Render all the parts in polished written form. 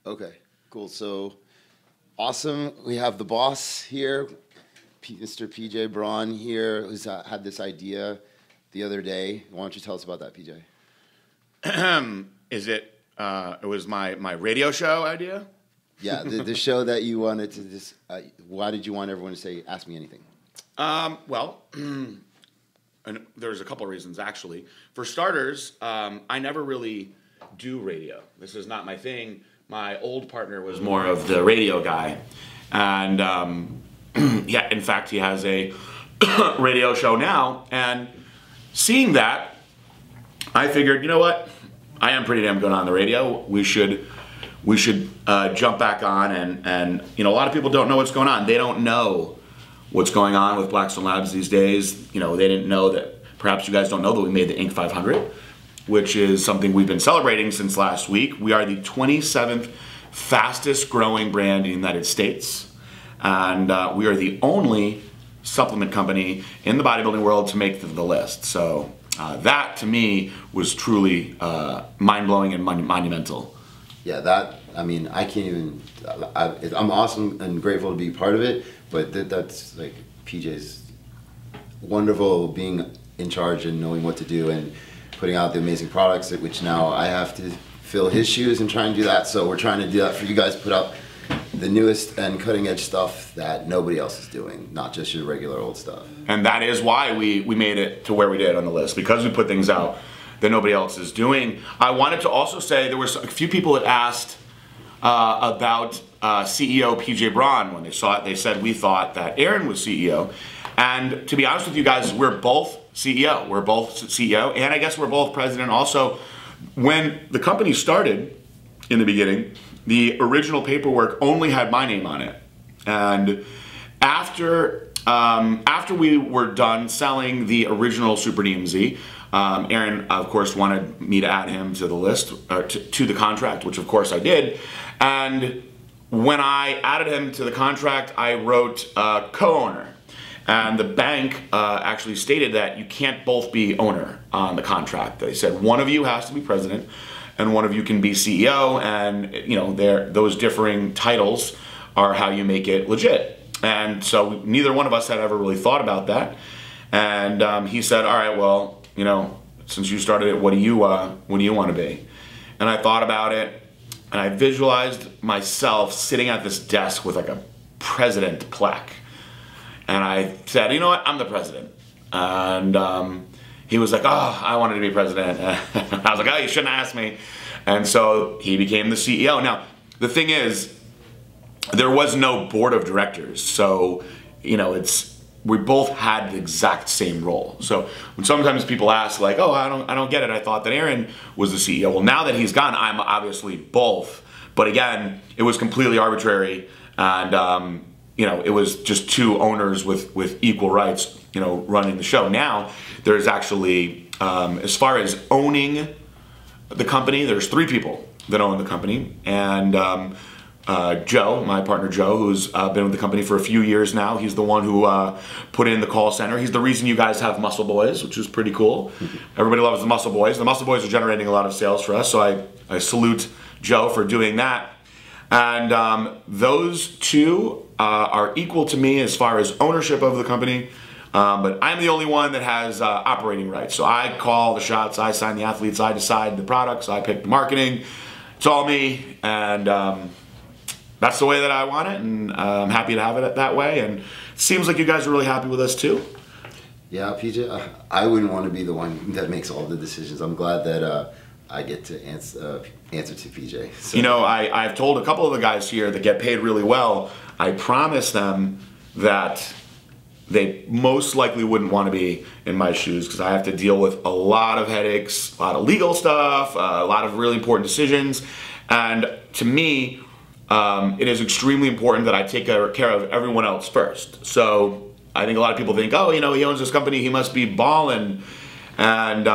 Okay, cool. So awesome. We have the boss here, Mr. PJ Braun here, who's had this idea the other day. Why don't you tell us about that, PJ? It was my radio show idea? Yeah, the show that you wanted to just. Why did you want everyone to say, "Ask me anything"? Well, and there's a couple of reasons actually. For starters, I never really do radio. This is not my thing. My old partner was more of the radio guy, and yeah, in fact, he has a radio show now. And seeing that, I figured, you know what? I am pretty damn good on the radio. We should jump back on, and you know, a lot of people don't know what's going on. They don't know what's going on with Blackstone Labs these days. You know, they didn't know that. Perhaps you guys don't know that we made the Inc. 500, which is something we've been celebrating since last week. We are the 27th fastest growing brand in the United States, and we are the only supplement company in the bodybuilding world to make the list. So that to me was truly mind-blowing and monumental. Yeah, I can't even. I'm awesome and grateful to be part of it, but that's like PJ's wonderful being in charge and knowing what to do and putting out the amazing products, which now I have to fill his shoes and try and do that. So we're trying to do that for you guys, put out the newest and cutting edge stuff that nobody else is doing, not just your regular old stuff. And that is why we made it to where we did on the list, because we put things out that nobody else is doing. I wanted to also say there was a few people that asked about CEO PJ Braun. When they saw it, they said we thought that Aaron was CEO. And to be honest with you guys, we're both CEO. We're both CEO, and I guess we're both president also. When the company started in the beginning, the original paperwork only had my name on it. And after we were done selling the original Super DMZ, Aaron, of course, wanted me to add him to the list, or to the contract, which of course I did. And when I added him to the contract, I wrote co-owner. And the bank actually stated that you can't both be owner on the contract. They said one of you has to be president and one of you can be CEO, and you know, those differing titles are how you make it legit. And so neither one of us had ever really thought about that. And he said, all right, well, you know, since you started it, what do you want to be? And I thought about it, and I visualized myself sitting at this desk with like a president plaque. And I said, you know what, I'm the president. And he was like, oh, I wanted to be president. I was like, oh, you shouldn't ask me. And so he became the CEO. Now, the thing is, there was no board of directors. So, you know, we both had the exact same role. So when sometimes people ask like, oh, I don't get it. I thought that Aaron was the CEO. Well, now that he's gone, I'm obviously both. But again, it was completely arbitrary. And, you know, it was just two owners with equal rights, you know, running the show. Now, there's actually, as far as owning the company, there's 3 people that own the company. And Joe, my partner Joe, who's been with the company for a few years now, he's the one who put in the call center. He's the reason you guys have Muscle Boys, which is pretty cool. Everybody loves the Muscle Boys. The Muscle Boys are generating a lot of sales for us, so I salute Joe for doing that. And those two are equal to me as far as ownership of the company, but I'm the only one that has operating rights. So I call the shots, I sign the athletes, I decide the products, I pick the marketing. It's all me, and that's the way that I want it, and I'm happy to have it that way. And it seems like you guys are really happy with us too. Yeah, PJ, I wouldn't want to be the one that makes all the decisions. I'm glad that I get to answer to PJ. So. You know, I've told a couple of the guys here that get paid really well, I promise them that they most likely wouldn't want to be in my shoes, because I have to deal with a lot of headaches, a lot of legal stuff, a lot of really important decisions. And to me, it is extremely important that I take care of everyone else first. So I think a lot of people think, oh, you know, he owns this company, he must be balling. And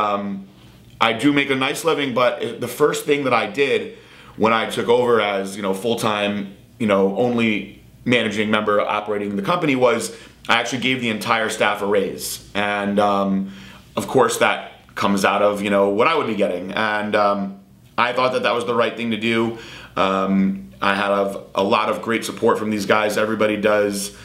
I do make a nice living, but the first thing that I did when I took over as, you know, full-time, you know, only managing member operating the company was I actually gave the entire staff a raise. And of course that comes out of, you know, what I would be getting. And I thought that that was the right thing to do. I have a lot of great support from these guys. Everybody does,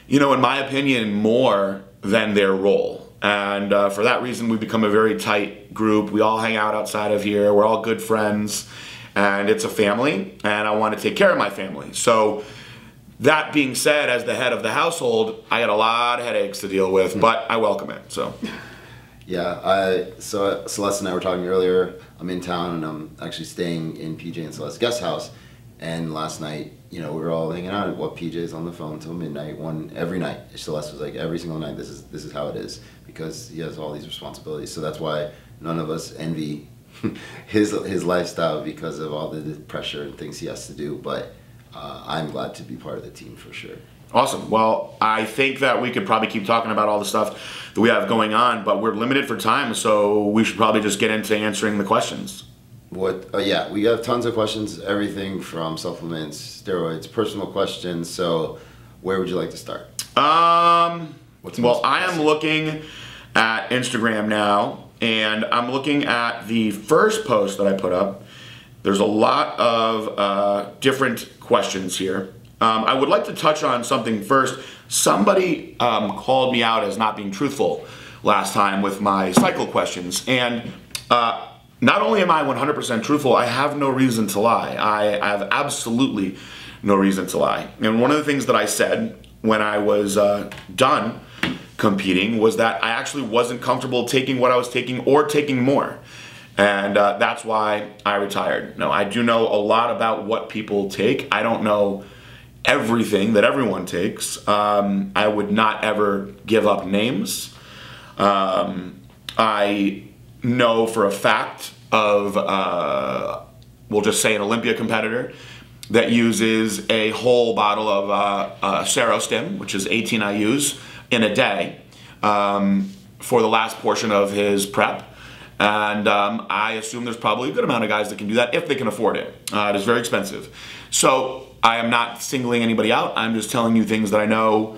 in my opinion, more than their role. And for that reason, we've become a very tight group. We all hang out outside of here. We're all good friends. And it's a family. And I want to take care of my family. So that being said, as the head of the household, I got a lot of headaches to deal with. But I welcome it. So. Yeah, so Celeste and I were talking earlier. I'm in town and I'm actually staying in PJ and Celeste's guest house. And last night, we were all hanging out. PJ's on the phone till midnight. Every night. Celeste was like, every single night, this is how it is, because he has all these responsibilities. So that's why none of us envy his lifestyle, because of all the pressure and things he has to do. But I'm glad to be part of the team for sure. Awesome. Well, I think that we could probably keep talking about all the stuff that we have going on, but we're limited for time, so we should probably just get into answering the questions. Yeah, we have tons of questions, everything from supplements, steroids, personal questions. So where would you like to start? I am looking at Instagram now, and I'm looking at the first post that I put up. There's a lot of different questions here. I would like to touch on something first. Somebody called me out as not being truthful last time with my cycle questions, and not only am I 100% truthful, I have no reason to lie. I have absolutely no reason to lie. And one of the things that I said when I was done competing was that I actually wasn't comfortable taking what I was taking or taking more. And that's why I retired. No, I do know a lot about what people take. I don't know everything that everyone takes. I would not ever give up names. I know for a fact of, we'll just say, an Olympia competitor that uses a whole bottle of Serostim, which is 18 IUs, in a day for the last portion of his prep. And I assume there's probably a good amount of guys that can do that if they can afford it. It is very expensive. So I am not singling anybody out. I'm just telling you things that I know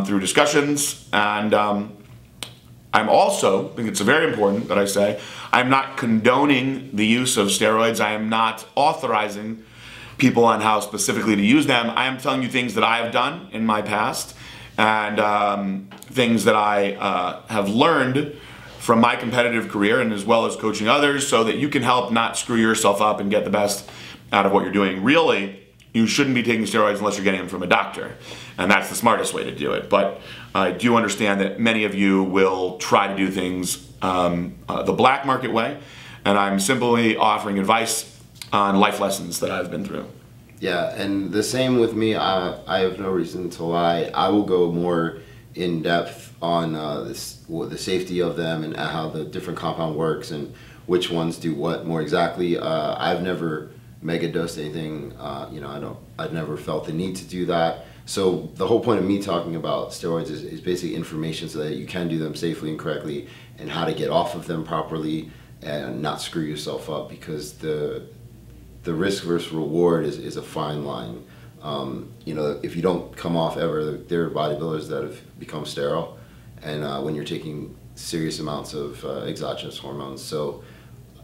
through discussions. And I'm also, I think it's very important that I say, I'm not condoning the use of steroids. I am not authorizing people on how specifically to use them. I am telling you things that I have done in my past and things that I have learned from my competitive career, and as well as coaching others, so that you can help not screw yourself up and get the best out of what you're doing. Really, you shouldn't be taking steroids unless you're getting them from a doctor, and that's the smartest way to do it. But I do understand that many of you will try to do things the black market way, and I'm simply offering advice on life lessons that I've been through. Yeah, and the same with me. I have no reason to lie. I will go more in depth on the safety of them and how the different compound works and which ones do what more exactly. I've never mega dosed anything. I've never felt the need to do that. So the whole point of me talking about steroids is basically information so that you can do them safely and correctly, and how to get off of them properly and not screw yourself up, because the risk versus reward is a fine line. If you don't come off ever, there are bodybuilders that have become sterile, and when you're taking serious amounts of exogenous hormones. So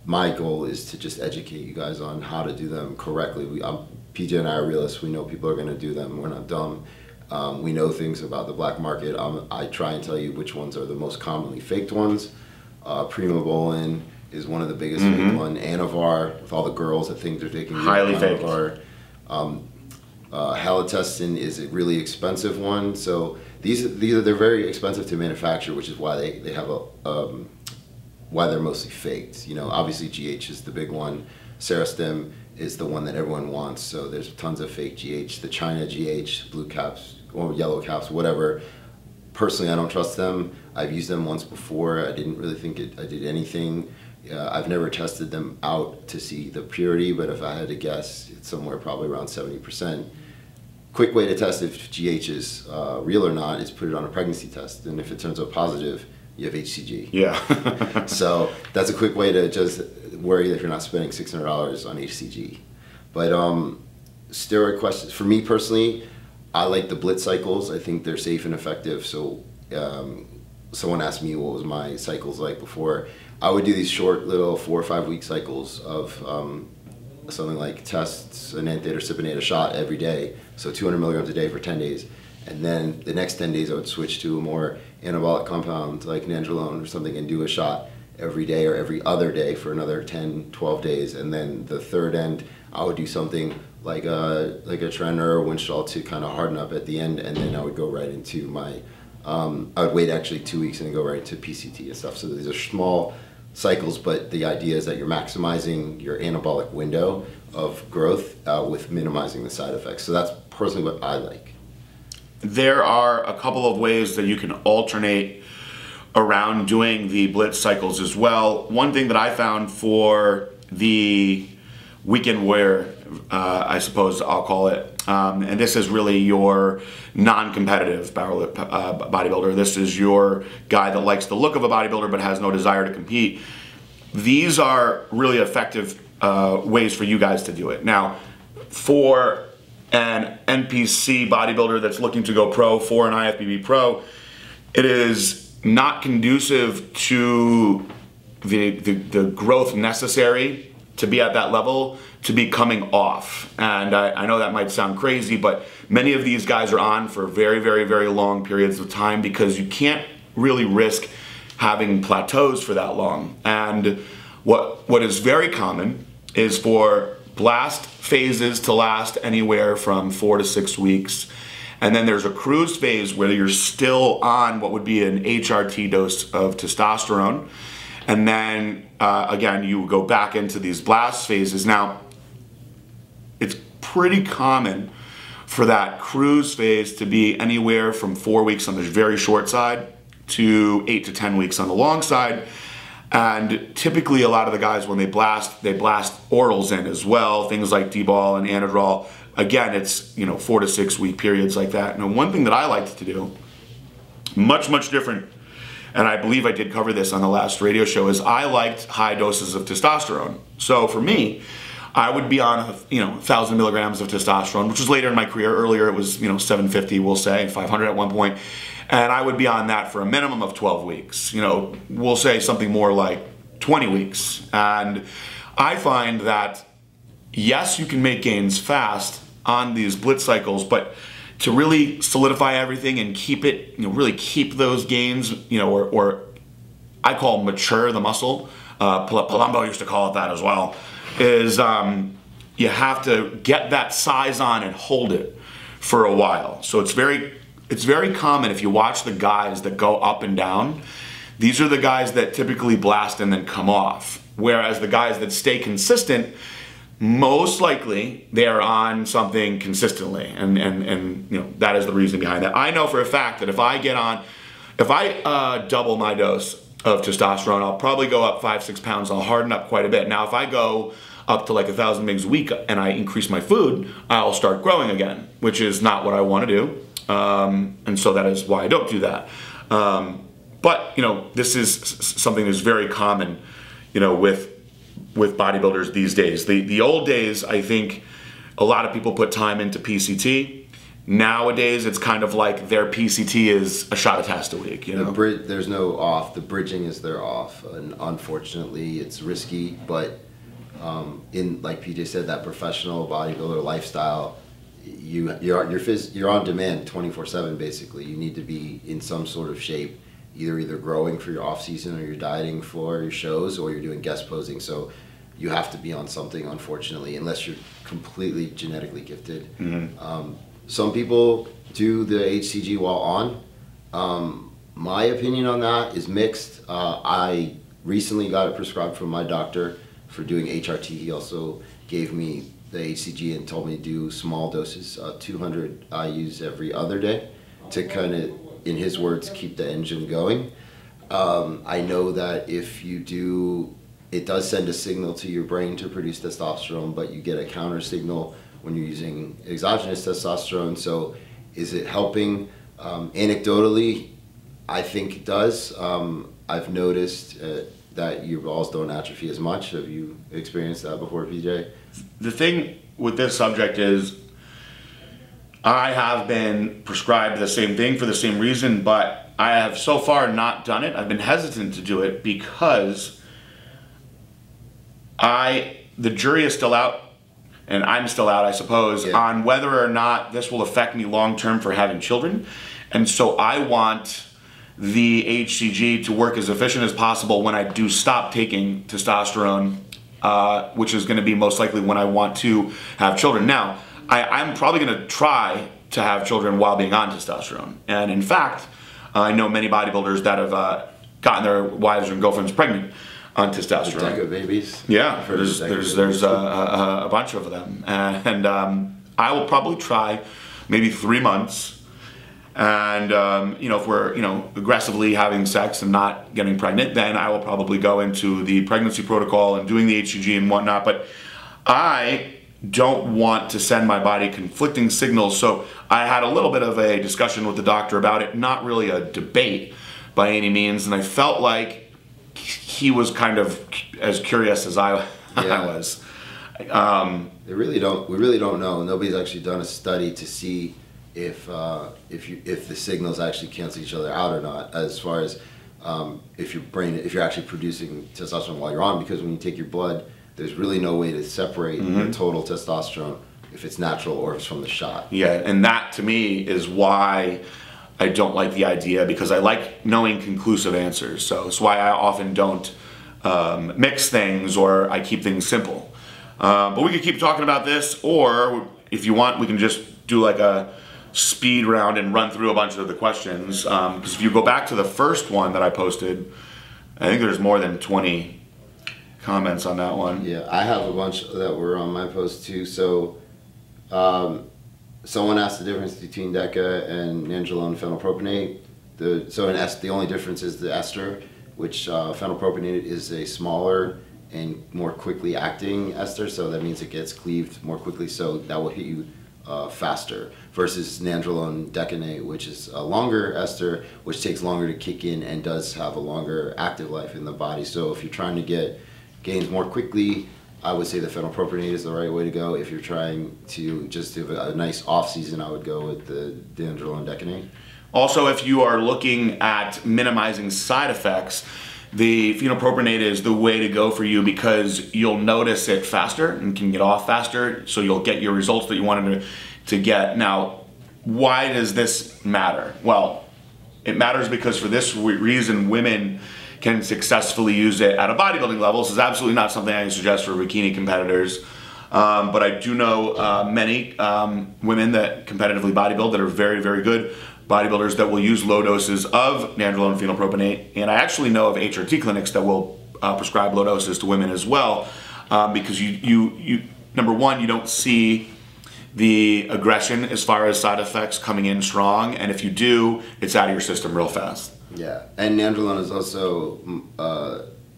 my goal is to just educate you guys on how to do them correctly. PJ and I are realists. We know people are going to do them. We're not dumb. We know things about the black market. I try and tell you which ones are the most commonly faked ones. Primobolan is one of the biggest faked one. Anavar, with all the girls that think they're taking highly faked. Halotestin is a really expensive one. So they're very expensive to manufacture, which is why they have why they're mostly faked. Obviously GH is the big one. Serostim is the one that everyone wants. So there's tons of fake GH. The China GH, blue caps or yellow caps, whatever. Personally, I don't trust them. I've used them once before. I didn't really think I did anything. I've never tested them out to see the purity, but if I had to guess, it's somewhere probably around 70%. Quick way to test if GH is real or not is put it on a pregnancy test, and if it turns out positive, you have HCG. Yeah. So that's a quick way to just worry if you're not spending $600 on HCG. But steroid questions, for me personally, I like the blitz cycles. I think they're safe and effective. So someone asked me what was my cycles like before. I would do these short little 4 or 5 week cycles of something like tests an anthate or cypionate a shot every day, so 200 milligrams a day for 10 days. And then the next 10 days I would switch to a more anabolic compound like nandrolone or something and do a shot every day or every other day for another 10, 12 days. And then the third end, I would do something like a Trenner or Winchell to kind of harden up at the end, and then I would go right into my, I would wait actually 2 weeks and then go right into PCT and stuff. So these are small cycles, but the idea is that you're maximizing your anabolic window of growth with minimizing the side effects. So that's personally what I like. There are a couple of ways that you can alternate around doing the blitz cycles as well. One thing that I found for the weekend wear, I suppose I'll call it, and this is really your non-competitive bodybuilder. This is your guy that likes the look of a bodybuilder but has no desire to compete. These are really effective ways for you guys to do it. Now, for an NPC bodybuilder that's looking to go pro, for an IFBB pro, it is not conducive to the growth necessary to be at that level to be coming off. And I know that might sound crazy, but many of these guys are on for very, very, very long periods of time because you can't really risk having plateaus for that long. And what is very common is for blast phases to last anywhere from 4 to 6 weeks. And then there's a cruise phase where you're still on what would be an HRT dose of testosterone. And then again, you go back into these blast phases. Now, it's pretty common for that cruise phase to be anywhere from 4 weeks on the very short side to 8 to 10 weeks on the long side. And typically a lot of the guys, when they blast orals in as well, things like D-bol and Anadrol. Again, it's 4 to 6 week periods like that. And one thing that I liked to do, much, much different, and I believe I did cover this on the last radio show, is I liked high doses of testosterone. So for me, I would be on 1,000 milligrams of testosterone, which was later in my career. Earlier it was 750, we'll say 500 at one point. And I would be on that for a minimum of 12 weeks. We'll say something more like 20 weeks. And I find that, yes, you can make gains fast on these blitz cycles, but to really solidify everything and keep it, really keep those gains, or I call mature the muscle. Palumbo used to call it that as well, is you have to get that size on and hold it for a while. So it's very common if you watch the guys that go up and down, these are the guys that typically blast and then come off. Whereas the guys that stay consistent, most likely they are on something consistently. And that is the reason behind that. I know for a fact that if I double my dose of testosterone, I'll probably go up 5-6 pounds. I'll harden up quite a bit. Now, if I go up to like 1,000 mgs a week and I increase my food, I'll start growing again, which is not what I want to do. And so that is why I don't do that. But this is something that's very common, with bodybuilders these days. The old days, I think a lot of people put time into PCT. Nowadays, it's kind of like their PCT is a shot of test a week. There's no off. The bridging is their off, and unfortunately, it's risky. But in, like PJ said, that professional bodybuilder lifestyle, you're on demand 24/7. Basically, you need to be in some sort of shape, either growing for your off season, or you're dieting for your shows, or you're doing guest posing. So you have to be on something, unfortunately, unless you're completely genetically gifted. Mm-hmm. Some people do the HCG while on. My opinion on that is mixed. I recently got it prescribed from my doctor for doing HRT. He also gave me the HCG and told me to do small doses, 200 IUs every other day, to kind of, in his words, keep the engine going. I know that if you do, it does send a signal to your brain to produce testosterone, but you get a counter signal when you're using exogenous testosterone. So is it helping? Anecdotally, I think it does. I've noticed that your balls don't atrophy as much. Have you experienced that before, PJ? The thing with this subject is I have been prescribed the same thing for the same reason, but I have so far not done it. I've been hesitant to do it because the jury is still out and I'm still out, I suppose, Yeah. on whether or not this will affect me long term for having children. And so I want the HCG to work as efficient as possible when I do stop taking testosterone, which is going to be most likely when I want to have children. Now, I'm probably going to try to have children while being on testosterone. And in fact, I know many bodybuilders that have gotten their wives and girlfriends pregnant on testosterone. Deca babies. Yeah, there's a bunch of them, and I will probably try maybe 3 months, and if we're aggressively having sex and not getting pregnant, then I will probably go into the pregnancy protocol and doing the HCG and whatnot. But I don't want to send my body conflicting signals, so I had a little bit of a discussion with the doctor about it, not really a debate by any means, and I felt like he was kind of as curious as I was. We really don't know. Nobody's actually done a study to see if the signals actually cancel each other out or not, as far as if you're actually producing testosterone while you're on, because when you take your blood, there's really no way to separate your total testosterone if it's natural or if it's from the shot. Yeah, and that to me is why I don't like the idea, because I like knowing conclusive answers. So it's why I often don't mix things, or I keep things simple. But we could keep talking about this, or if you want, we can just do like a speed round and run through a bunch of the questions. Because if you go back to the first one that I posted, I think there's more than 20 comments on that one. Yeah, I have a bunch that were on my post too. So someone asked the difference between Deca and nandrolone phenylpropionate. The only difference is the ester, which phenylpropionate is a smaller and more quickly acting ester, so that means it gets cleaved more quickly, so that will hit you faster, versus nandrolone decanate, which is a longer ester, which takes longer to kick in and does have a longer active life in the body. So if you're trying to get gains more quickly, I would say the phenylpropionate is the right way to go. If you're trying to just have a nice off season, I would go with the nandrolone decanate. Also, if you are looking at minimizing side effects, the phenylpropionate is the way to go for you, because you'll notice it faster and can get off faster, so you'll get your results that you wanted to get. Now, why does this matter? Well, it matters because for this reason, women can successfully use it at a bodybuilding level. This is absolutely not something I suggest for bikini competitors. But I do know many women that competitively bodybuild that are very, very good bodybuilders that will use low doses of nandrolone phenylpropionate. And I actually know of HRT clinics that will prescribe low doses to women as well, because you number one, you don't see the aggression as far as side effects coming in strong, and if you do, it's out of your system real fast. Yeah, and nandrolone is also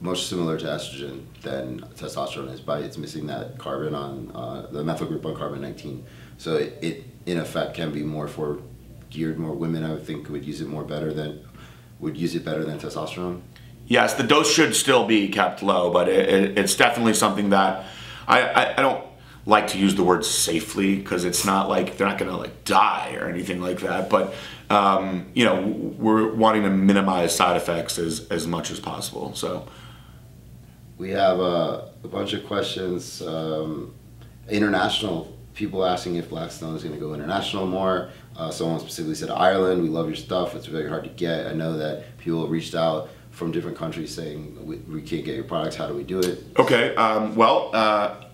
much similar to estrogen than testosterone is, by it's missing that carbon on the methyl group on carbon 19. So it in effect can be more geared more women. I would think would use it better than testosterone. Yes, the dose should still be kept low, but it's definitely something that I don't like to use the word safely, because it's not like they're not going to like die or anything like that. But we're wanting to minimize side effects as much as possible. So we have a bunch of questions. International people asking if Blackstone is going to go international more. Someone specifically said Ireland. We love your stuff. It's very hard to get. I know that people reached out from different countries saying we can't get your products. How do we do it? Okay.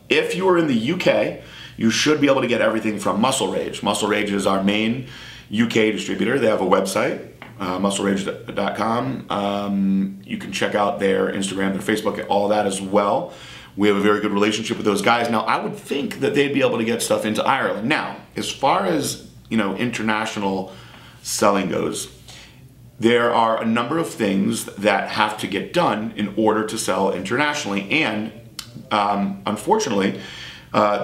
If you are in the UK, you should be able to get everything from Muscle Rage. Muscle Rage is our main UK distributor. They have a website, musclerage.com. You can check out their Instagram, their Facebook, all of that as well. We have a very good relationship with those guys. Now, I would think that they'd be able to get stuff into Ireland. Now, as far as international selling goes, there are a number of things that have to get done in order to sell internationally, and unfortunately,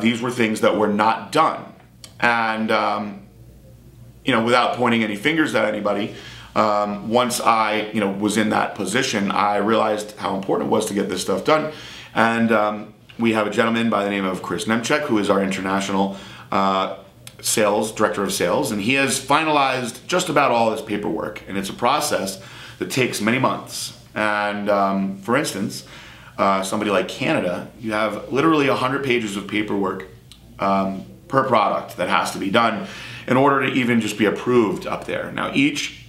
these were things that were not done. And without pointing any fingers at anybody, once I was in that position, I realized how important it was to get this stuff done. And we have a gentleman by the name of Chris Nemchek, who is our international director of sales, and he has finalized just about all this paperwork. And it's a process that takes many months. And for instance, somebody like Canada, you have literally 100 pages of paperwork per product that has to be done in order to even just be approved up there. Now, each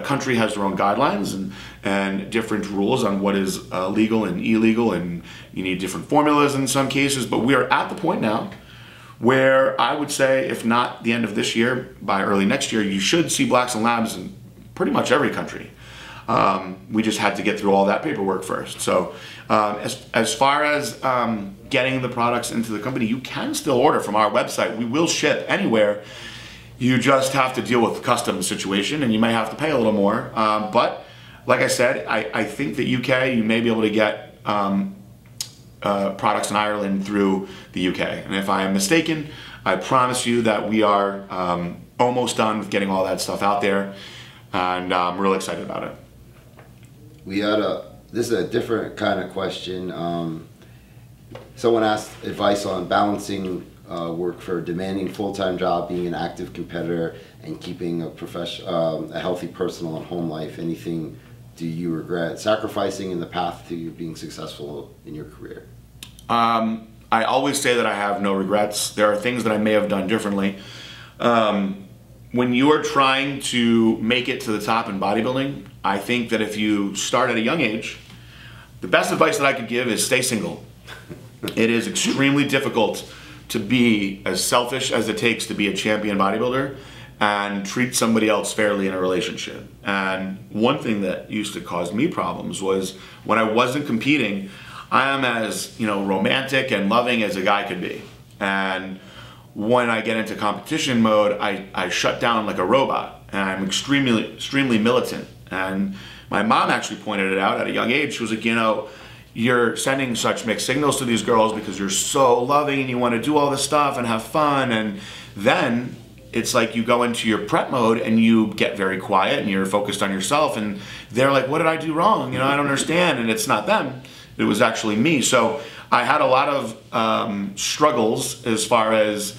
country has their own guidelines and different rules on what is legal and illegal, and you need different formulas in some cases, but we are at the point now where I would say, if not the end of this year, by early next year, you should see Blackstone Labs in pretty much every country. We just had to get through all that paperwork first. So as far as getting the products into the company, you can still order from our website. We will ship anywhere. You just have to deal with the customs situation, and you may have to pay a little more. But like I said, I think that UK, you may be able to get products in Ireland through the UK. And if I am mistaken, I promise you that we are almost done with getting all that stuff out there, and I'm really excited about it. This is a different kind of question. Someone asked advice on balancing work for a demanding full-time job, being an active competitor, and keeping a healthy personal and home life. Anything do you regret sacrificing in the path to you being successful in your career? I always say that I have no regrets. There are things that I may have done differently. When you are trying to make it to the top in bodybuilding, I think that if you start at a young age, the best advice that I could give is stay single. It is extremely difficult to be as selfish as it takes to be a champion bodybuilder and treat somebody else fairly in a relationship. And one thing that used to cause me problems was when I wasn't competing, I am as romantic and loving as a guy could be. And when I get into competition mode, I shut down like a robot, and I'm extremely militant. And my mom actually pointed it out at a young age. She was like, you're sending such mixed signals to these girls because you're so loving and you want to do all this stuff and have fun, and then it's like you go into your prep mode and you get very quiet and you're focused on yourself, and they're like, what did I do wrong? I don't understand. And it's not them, it was actually me. So I had a lot of struggles as far as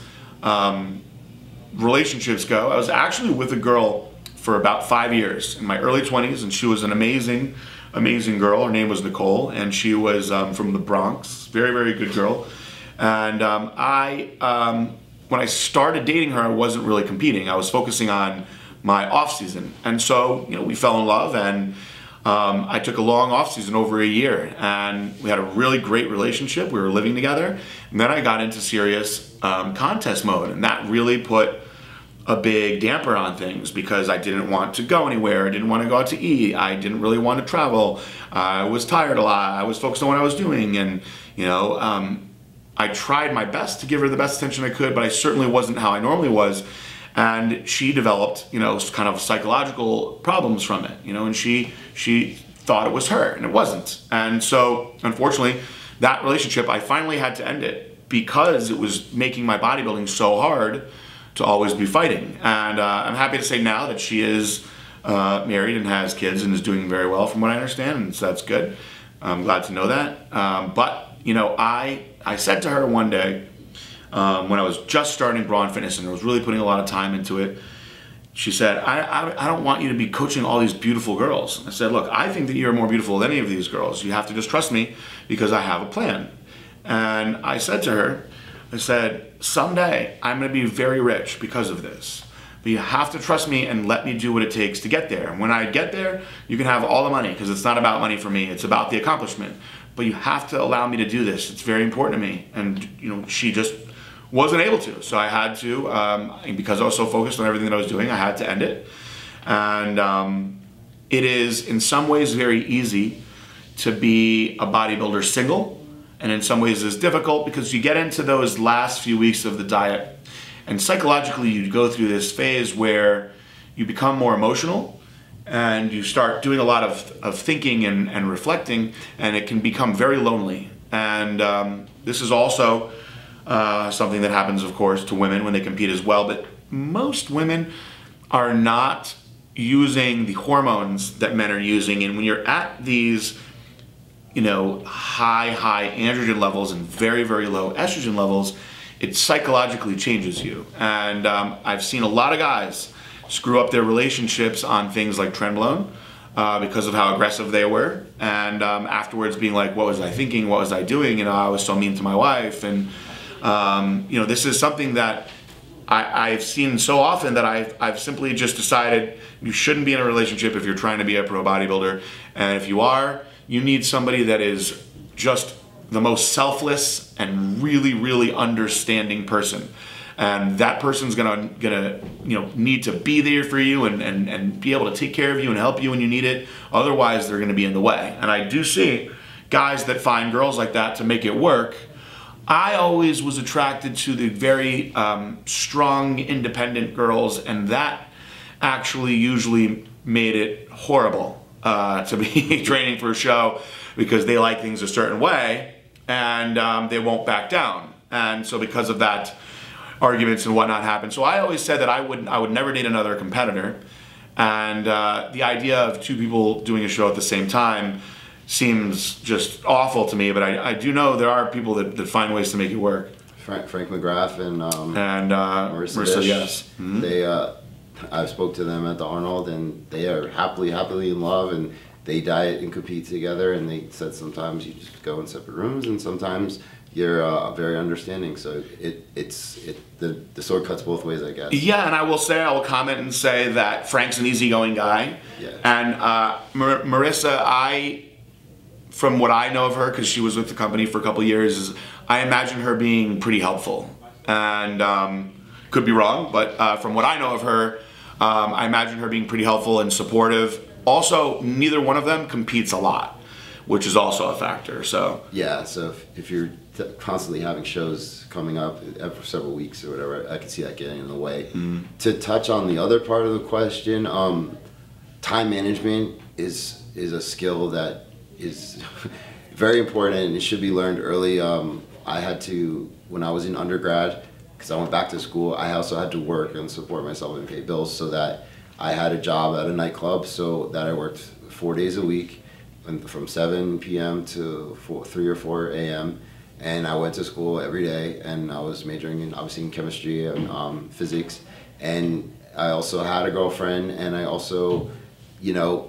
relationships go. I was actually with a girl for about 5 years in my early 20s, and she was an amazing girl. Her name was Nicole, and she was from the Bronx. Very good girl. And when I started dating her, I wasn't really competing. I was focusing on my off season, and so we fell in love, and I took a long off season, over a year, and we had a really great relationship. We were living together, and then I got into serious contest mode, and that really put a big damper on things because I didn't want to go anywhere. I didn't want to go out to eat. I didn't really want to travel. I was tired a lot. I was focused on what I was doing, and I tried my best to give her the best attention I could, but I certainly wasn't how I normally was. And she developed, kind of psychological problems from it, and she thought it was her, and it wasn't. And so, unfortunately, that relationship, I finally had to end it because it was making my bodybuilding so hard to always be fighting. And I'm happy to say now that she is married and has kids and is doing very well from what I understand, and so that's good. I'm glad to know that. But I said to her one day, when I was just starting Braun Fitness and I was really putting a lot of time into it, she said, I don't want you to be coaching all these beautiful girls. I said, look, I think that you're more beautiful than any of these girls. You have to just trust me because I have a plan. And I said to her, I said, someday I'm going to be very rich because of this. But you have to trust me and let me do what it takes to get there. And when I get there, you can have all the money because it's not about money for me. It's about the accomplishment. But you have to allow me to do this. It's very important to me. And, she just wasn't able to. So I had to, because I was so focused on everything that I was doing, I had to end it. And it is in some ways very easy to be a bodybuilder single. And in some ways it's difficult because you get into those last few weeks of the diet and psychologically you go through this phase where you become more emotional and you start doing a lot of thinking and reflecting, and it can become very lonely. And this is also something that happens, of course, to women when they compete as well, but most women are not using the hormones that men are using. And when you're at these high androgen levels and very low estrogen levels, it psychologically changes you. And I've seen a lot of guys screw up their relationships on things like Trenbolone because of how aggressive they were, and afterwards being like, what was I thinking, what was I doing, I was so mean to my wife. And This is something that I've seen so often that I've simply just decided you shouldn't be in a relationship if you're trying to be a pro bodybuilder. And if you are, you need somebody that is just the most selfless and really, really understanding person. And that person's gonna need to be there for you and be able to take care of you and help you when you need it. Otherwise, they're gonna be in the way. And I do see guys that find girls like that to make it work. I always was attracted to the very strong, independent girls, and that actually usually made it horrible to be training for a show, because they like things a certain way and they won't back down. And so because of that, arguments and whatnot happen. So I always said that I would never date another competitor. And the idea of two people doing a show at the same time seems just awful to me, but I do know there are people that find ways to make it work. Frank McGrath and Marissa, yes. Mm-hmm. I spoke to them at the Arnold, and they are happily in love, and they diet and compete together. And they said sometimes you just go in separate rooms, and sometimes you're very understanding. So the sword cuts both ways, I guess. Yeah, and I will comment and say that Frank's an easygoing guy. Yeah. And Marissa, from what I know of her, because she was with the company for a couple of years, I imagine her being pretty helpful. And could be wrong, but from what I know of her, I imagine her being pretty helpful and supportive. Also, neither one of them competes a lot, which is also a factor. So yeah, so if you're constantly having shows coming up every several weeks or whatever, I can see that getting in the way. Mm. To touch on the other part of the question, time management is a skill that is very important, and it should be learned early. I had to, when I was in undergrad, because I went back to school, I also had to work and support myself and pay bills, so that I had a job at a nightclub, so that I worked 4 days a week, from 7 p.m. to 3 or 4 a.m. And I went to school every day, and I was majoring in, obviously, in chemistry and physics. And I also had a girlfriend, and I also,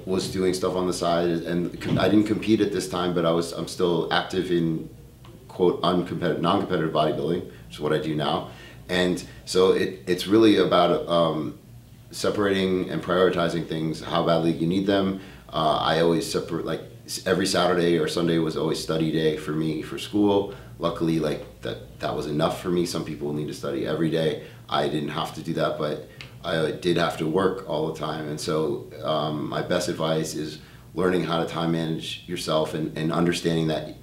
was doing stuff on the side. And I didn't compete at this time, but I'm still active in, quote, non-competitive bodybuilding, which is what I do now. And so it's really about separating and prioritizing things, how badly you need them. I always separate, like, every Saturday or Sunday was always study day for me for school. Luckily, that was enough for me. Some people need to study every day. I didn't have to do that, but I did have to work all the time. And so my best advice is learning how to time manage yourself and understanding that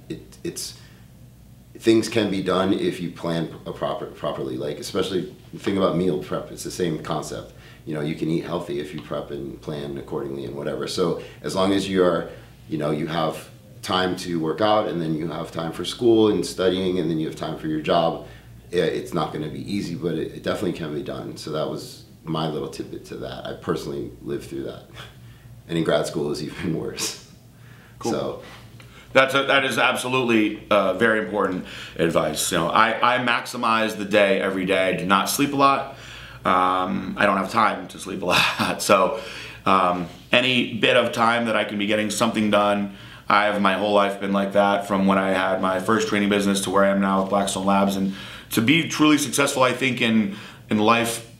things can be done if you plan properly. Like, especially think about meal prep. It's the same concept. You can eat healthy if you prep and plan accordingly and whatever. So as long as you are, you have time to work out, and then you have time for school and studying, and then you have time for your job, it's not going to be easy, but it definitely can be done. So that was my little tidbit to that. I personally lived through that. And in grad school it was even worse. Cool. So that is absolutely very important advice. I maximize the day every day. I do not sleep a lot. I don't have time to sleep a lot. So any bit of time that I can be getting something done, I have my whole life been like that, from when I had my first training business to where I am now with Blackstone Labs. And to be truly successful, I think, in life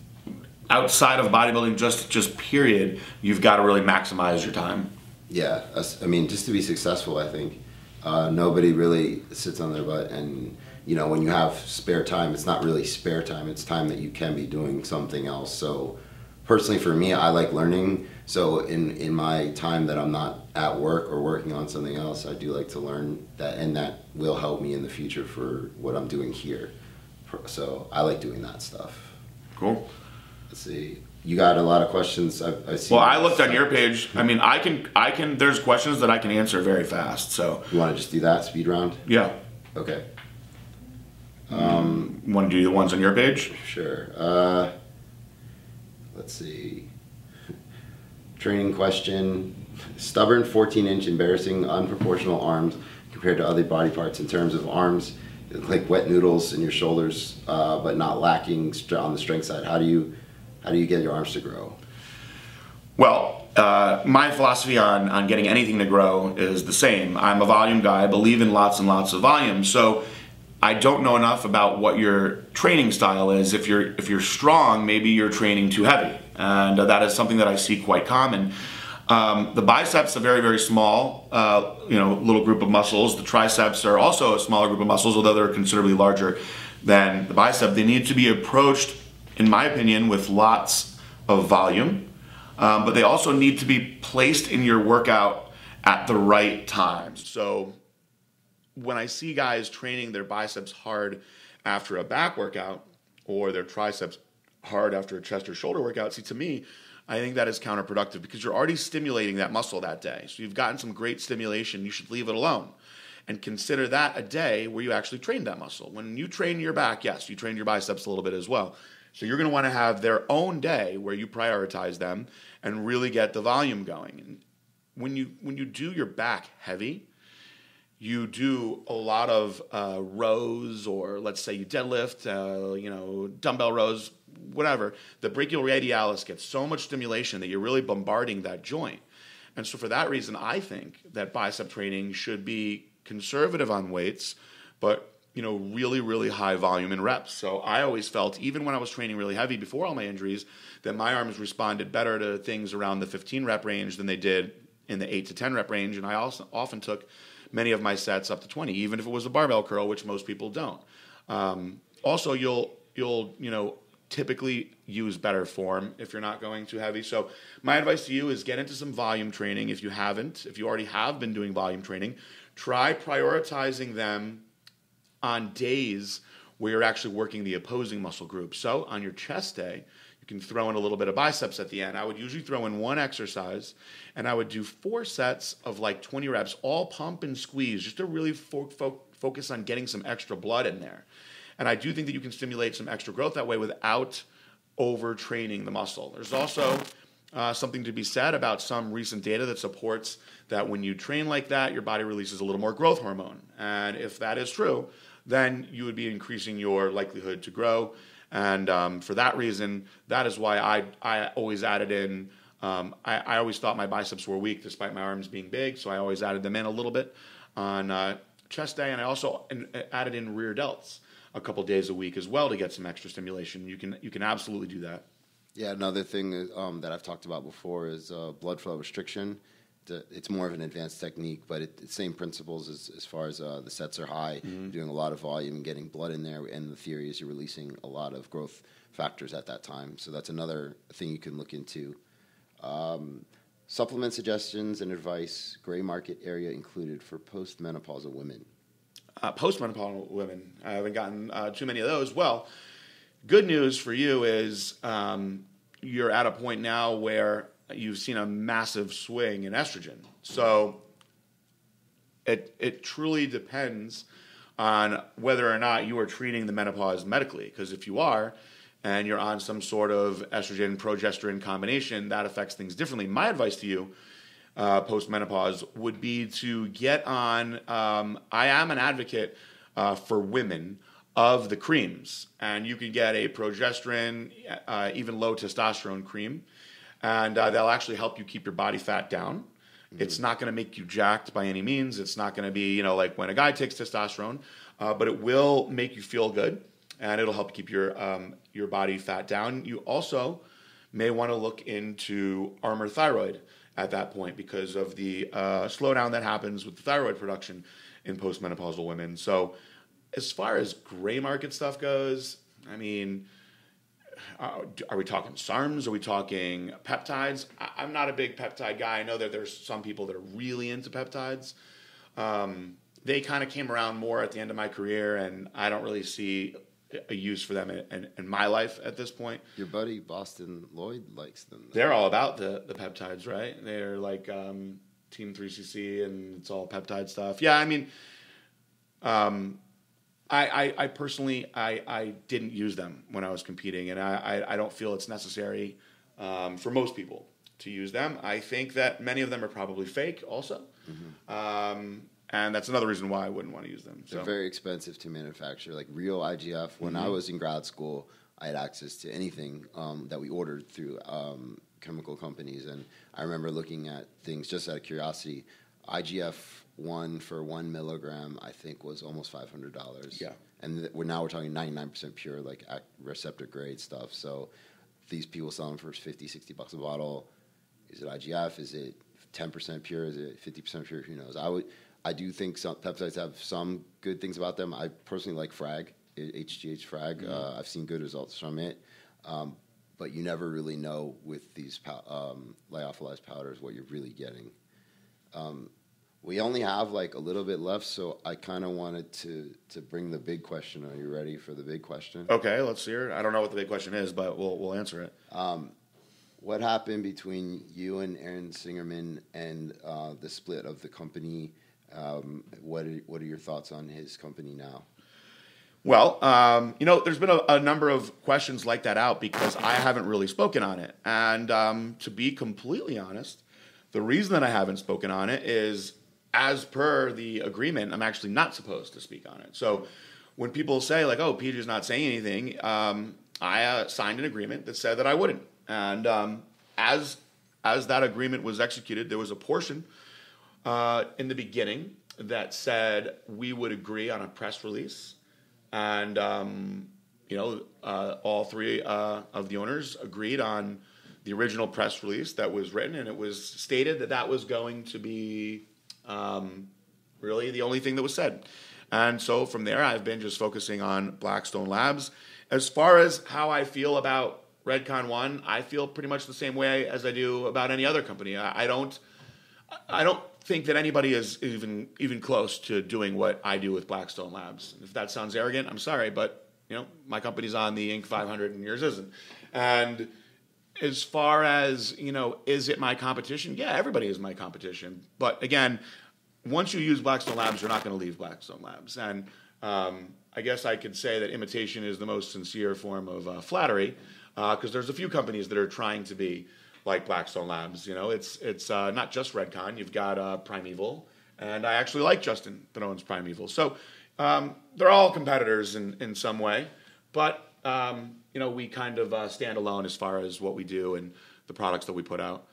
outside of bodybuilding, just period, you've got to really maximize your time. Yeah, I mean, just to be successful, I think nobody really sits on their butt. And when you have spare time, it's not really spare time, it's time that you can be doing something else. So personally, for me, I like learning. So in my time that I'm not at work or working on something else, I do like to learn that, and that will help me in the future for what I'm doing here. So I like doing that stuff. Cool. Let's see. You got a lot of questions. I see. Well, I looked on your page. I mean, I can. There's questions that I can answer very fast. So you want to just do that speed round? Yeah. Okay. Want to do the ones on your page? Sure. Let's see. Training question. Stubborn 14-inch embarrassing unproportional arms compared to other body parts in terms of arms, like wet noodles in your shoulders, but not lacking on the strength side. How do you get your arms to grow? Well, my philosophy on getting anything to grow is the same. I'm a volume guy. I believe in lots and lots of volume. So I don't know enough about what your training style is. If you're strong, maybe you're training too heavy, and that is something that I see quite common. The biceps are very, very small, little group of muscles. The triceps are also a smaller group of muscles, although they're considerably larger than the bicep. They need to be approached, in my opinion, with lots of volume, but they also need to be placed in your workout at the right times. So when I see guys training their biceps hard after a back workout or their triceps hard after a chest or shoulder workout, to me, I think that is counterproductive because you're already stimulating that muscle that day. So you've gotten some great stimulation. You should leave it alone and consider that a day where you actually train that muscle. When you train your back, yes, you train your biceps a little bit as well. So you're going to want to have their own day where you prioritize them and really get the volume going. And when you do your back heavy, you do a lot of rows, or let's say you deadlift, dumbbell rows, whatever. The brachioradialis gets so much stimulation that you're really bombarding that joint. And so for that reason, I think that bicep training should be conservative on weights, but really, really high volume in reps. So I always felt, even when I was training really heavy before all my injuries, that my arms responded better to things around the 15 rep range than they did in the 8 to 10 rep range. And I also often took many of my sets up to 20, even if it was a barbell curl, which most people don't. Also, you'll typically use better form if you're not going too heavy. So my advice to you is get into some volume training. If you already have been doing volume training, try prioritizing them on days where you're actually working the opposing muscle group. So on your chest day, you can throw in a little bit of biceps at the end. I would usually throw in one exercise, and I would do 4 sets of like 20 reps, all pump and squeeze, just to really focus on getting some extra blood in there. And I do think that you can stimulate some extra growth that way without overtraining the muscle. There's also something to be said about some recent data that supports that when you train like that, your body releases a little more growth hormone. And if that is true, then you would be increasing your likelihood to grow. And for that reason, that is why I always added in, I always thought my biceps were weak despite my arms being big, so I always added them in a little bit on chest day, and I also added in rear delts a couple days a week as well to get some extra stimulation. You can absolutely do that. Yeah, another thing that I've talked about before is blood flow restriction. It's more of an advanced technique, but it's same principles as far as the sets are high, doing a lot of volume and getting blood in there, and the theory is you're releasing a lot of growth factors at that time. So that's another thing you can look into. Supplement suggestions and advice, gray market area included for postmenopausal women. Postmenopausal women, I haven't gotten too many of those. Well, good news for you is you're at a point now where you've seen a massive swing in estrogen. So it truly depends on whether or not you are treating the menopause medically. Because if you are, and you're on some sort of estrogen progesterone combination, that affects things differently. My advice to you post-menopause would be to get on, I am an advocate for women of the creams. And you can get a progesterone, even low testosterone cream. And they'll actually help you keep your body fat down. Mm-hmm. It's not going to make you jacked by any means. It's not going to be, like when a guy takes testosterone, but it will make you feel good, and it'll help keep your body fat down. You also may want to look into Armour Thyroid at that point because of the slowdown that happens with the thyroid production in postmenopausal women. So as far as gray market stuff goes, I mean, are we talking SARMs? Are we talking peptides? I'm not a big peptide guy. I know that there's some people that are really into peptides. They kind of came around more at the end of my career, and I don't really see a use for them in my life at this point. Your buddy Boston Lloyd likes them, though. They're all about the peptides, right? They're like Team 3CC, and it's all peptide stuff. Yeah, I mean, I personally, I didn't use them when I was competing, and I don't feel it's necessary for most people to use them. I think that many of them are probably fake also. Mm-hmm. And that's another reason why I wouldn't want to use them. They're very expensive to manufacture. Like real IGF, when I was in grad school, I had access to anything that we ordered through chemical companies. And I remember looking at things just out of curiosity. IGF-1 for 1 milligram, I think, was almost $500. Yeah. and we're talking 99% pure, like receptor grade stuff. So these people selling for $50-$60 a bottle. Is it IGF? Is it 10% pure? Is it 50% pure? Who knows? I do think some peptides have some good things about them. I personally like Frag, HGH Frag. Mm-hmm. I've seen good results from it. But you never really know with these lyophilized powders what you're really getting. We only have like a little bit left, so I kind of wanted to bring the big question. Are you ready for the big question? Okay, let's hear it. I don't know what the big question is, but we'll answer it. What happened between you and Aaron Singerman and the split of the company? What are your thoughts on his company now? Well, there's been a number of questions like that out because I haven't really spoken on it. And to be completely honest, the reason that I haven't spoken on it is, as per the agreement, I'm actually not supposed to speak on it. So when people say, like, oh, PJ's not saying anything, I signed an agreement that said that I wouldn't. And as that agreement was executed, there was a portion in the beginning that said we would agree on a press release. And, all three of the owners agreed on the original press release that was written, and it was stated that was going to be really the only thing that was said. And so from there, I've been just focusing on Blackstone Labs. As far as how I feel about Redcon One, I feel pretty much the same way as I do about any other company. I don't think that anybody is even close to doing what I do with Blackstone Labs. If that sounds arrogant, I'm sorry, but my company's on the Inc. 500 and yours isn't. And as far as is it my competition? Yeah, everybody is my competition. But again, once you use Blackstone Labs, you're not going to leave Blackstone Labs. And I guess I could say that imitation is the most sincere form of flattery, because there's a few companies that are trying to be like Blackstone Labs. It's not just Redcon. You've got Primeval, and I actually like Justin that owns Primeval. So they're all competitors in some way, but we kind of stand alone as far as what we do and the products that we put out.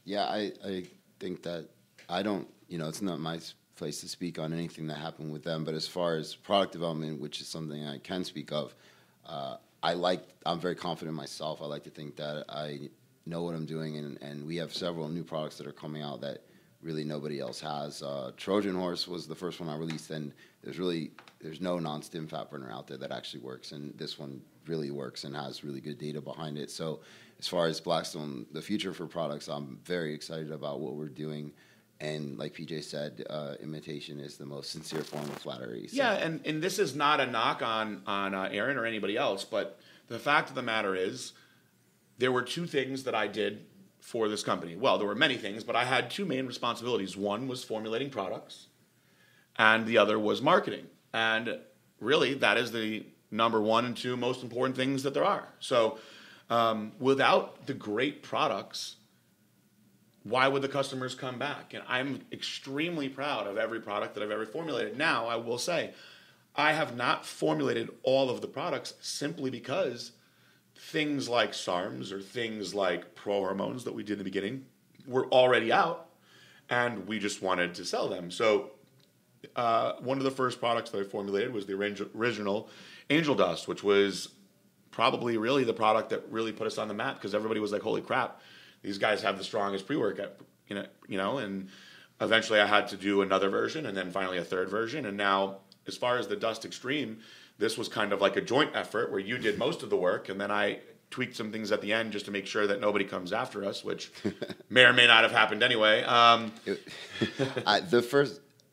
Yeah, I think that I don't. It's not my place to speak on anything that happened with them, but as far as product development, which is something I can speak of. I'm very confident in myself. I like to think that I know what I'm doing, and we have several new products that are coming out that really nobody else has. Trojan Horse was the first one I released, and there's no non-stim fat burner out there that actually works, and this one really works and has really good data behind it. So as far as Blackstone, the future for products, I'm very excited about what we're doing. And like PJ said, imitation is the most sincere form of flattery. So. Yeah, and this is not a knock on Aaron or anybody else, but the fact of the matter is there were two things that I did for this company. Well, there were many things, but I had two main responsibilities. One was formulating products, and the other was marketing. And really, that is the number one and two most important things that there are. So without the great products, why would the customers come back? And I'm extremely proud of every product that I've ever formulated. Now, I will say, I have not formulated all of the products simply because things like SARMs or things like pro hormones that we did in the beginning were already out, and we just wanted to sell them. So one of the first products that I formulated was the original Angel Dust, which was probably really the product that really put us on the map, because everybody was like, holy crap, these guys have the strongest pre-workout, and eventually I had to do another version and then finally a third version. And now, as far as the Dust Extreme, this was kind of like a joint effort where you did most of the work and then I tweaked some things at the end just to make sure that nobody comes after us, which may or may not have happened anyway.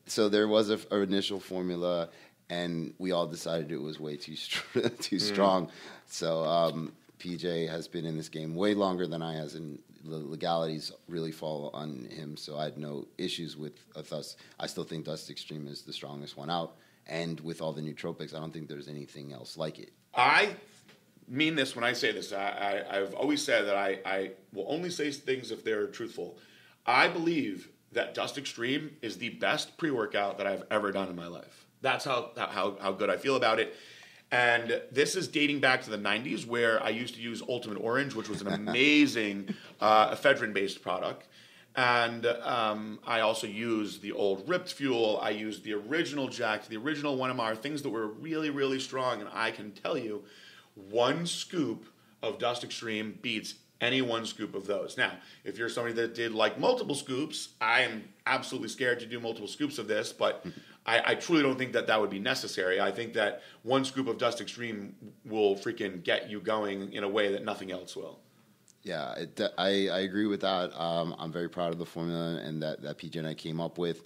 So there was an initial formula, and we all decided it was way too strong. So PJ has been in this game way longer than I has, and the legalities really fall on him. So I had no issues with Dust. I still think Dust Extreme is the strongest one out. And with all the nootropics, I don't think there's anything else like it. I mean this when I say this. I've always said that I will only say things if they're truthful. I believe that Dust Extreme is the best pre-workout that I've ever done in my life. That's how good I feel about it. And this is dating back to the 90s, where I used to use Ultimate Orange, which was an amazing ephedrine-based product. And I also used the old Ripped Fuel. I used the original Jack, the original 1MR, things that were really, really strong. And I can tell you, one scoop of Dust Extreme beats any one scoop of those. Now, if you're somebody that did like multiple scoops, I am absolutely scared to do multiple scoops of this, but I truly don't think that would be necessary. I think that one scoop of Dust Extreme will freaking get you going in a way that nothing else will. Yeah, I agree with that. I'm very proud of the formula and that PJ and I came up with.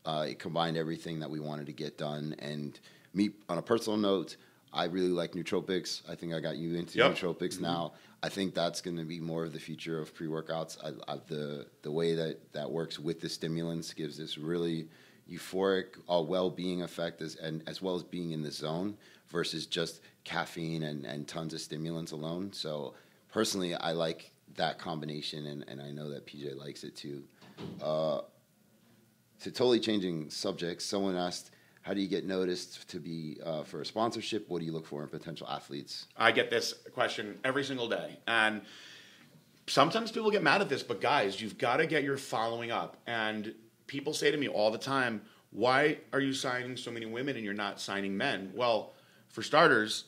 It combined everything that we wanted to get done. And me, on a personal note, I really like nootropics. I think I got you into nootropics now. I think that's going to be more of the future of pre-workouts. The way that works with the stimulants gives this really euphoric well-being effect as well as being in the zone versus just caffeine and tons of stimulants alone. So personally, I like that combination, and I know that PJ likes it too. To totally changing subjects, someone asked, how do you get noticed to be for a sponsorship? What do you look for in potential athletes? I get this question every single day. And sometimes people get mad at this, but guys, you've got to get your following up. And people say to me all the time, why are you signing so many women and you're not signing men? Well, for starters,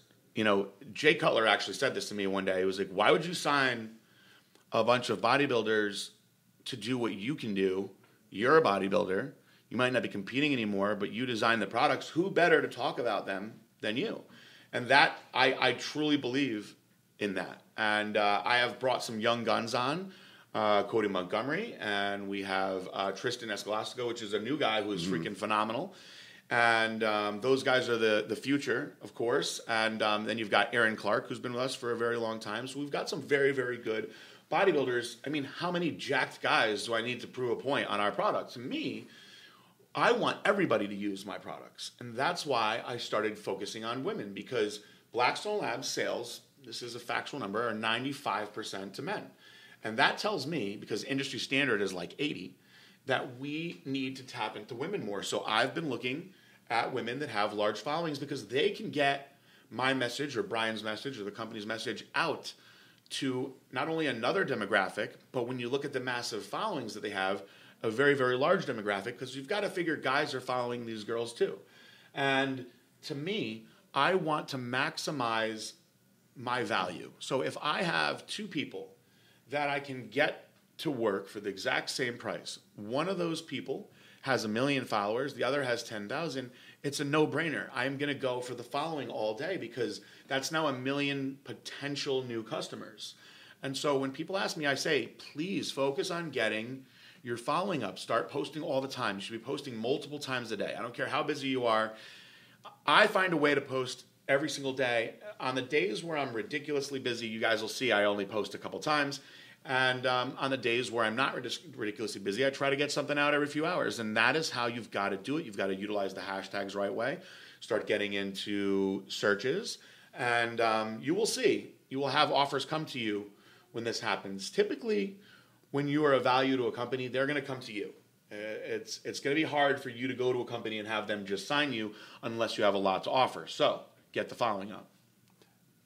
Jay Cutler actually said this to me one day. He was like, why would you sign a bunch of bodybuilders to do what you can do? You're a bodybuilder. You might not be competing anymore, but you design the products. Who better to talk about them than you? And that, I truly believe in that. And I have brought some young guns on, Cody Montgomery, and we have Tristan Escalastico, which is a new guy who is freaking phenomenal. And those guys are the future, of course. And then you've got Aaron Clark, who's been with us for a very long time. So we've got some very, very good bodybuilders. I mean, how many jacked guys do I need to prove a point on our product? To me, I want everybody to use my products. And that's why I started focusing on women, because Blackstone Labs sales, this is a factual number, are 95% to men. And that tells me, because industry standard is like 80, that we need to tap into women more. So I've been looking at women that have large followings because they can get my message or Bryan's message or the company's message out to not only another demographic, but when you look at the massive followings that they have, a very, very large demographic, because you've got to figure guys are following these girls too. And to me, I want to maximize my value. So if I have two people that I can get to work for the exact same price, one of those people has 1 million followers, the other has 10,000, it's a no-brainer. I'm going to go for the following all day because that's now 1 million potential new customers. And so when people ask me, I say, please focus on getting your following up. Start posting all the time. You should be posting multiple times a day. I don't care how busy you are. I find a way to post every single day. On the days where I'm ridiculously busy, you guys will see I only post a couple times. And on the days where I'm not ridiculously busy, I try to get something out every few hours. And that is how you've got to do it. You've got to utilize the hashtags right way. Start getting into searches. And you will see. You will have offers come to you when this happens. Typically, when you are of value to a company, they're going to come to you. It's going to be hard for you to go to a company and have them just sign you unless you have a lot to offer. So get the following up.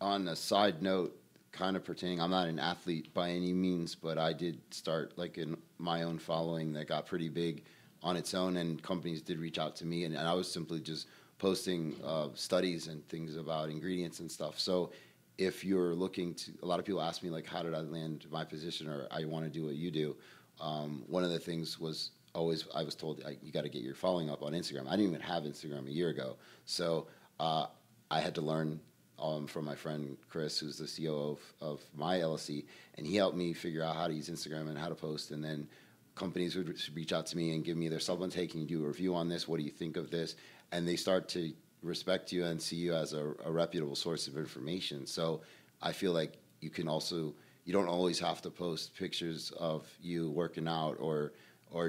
On a side note, kind of pertaining, I'm not an athlete by any means, but I did start like in my own following that got pretty big on its own, and companies did reach out to me, and I was simply just posting studies and things about ingredients and stuff. So if you're looking to, a lot of people ask me, like, how did I land my position, or I want to do what you do? One of the things was always, I was told, you got to get your following up on Instagram. I didn't even have Instagram a year ago. So I had to learn from my friend Chris, who's the CEO of my LLC, and he helped me figure out how to use Instagram and how to post. And then companies would reach out to me and give me their supplements. Hey, can you do a review on this? What do you think of this? And they start to respect you and see you as a reputable source of information. So I feel like you can also, you don't always have to post pictures of you working out or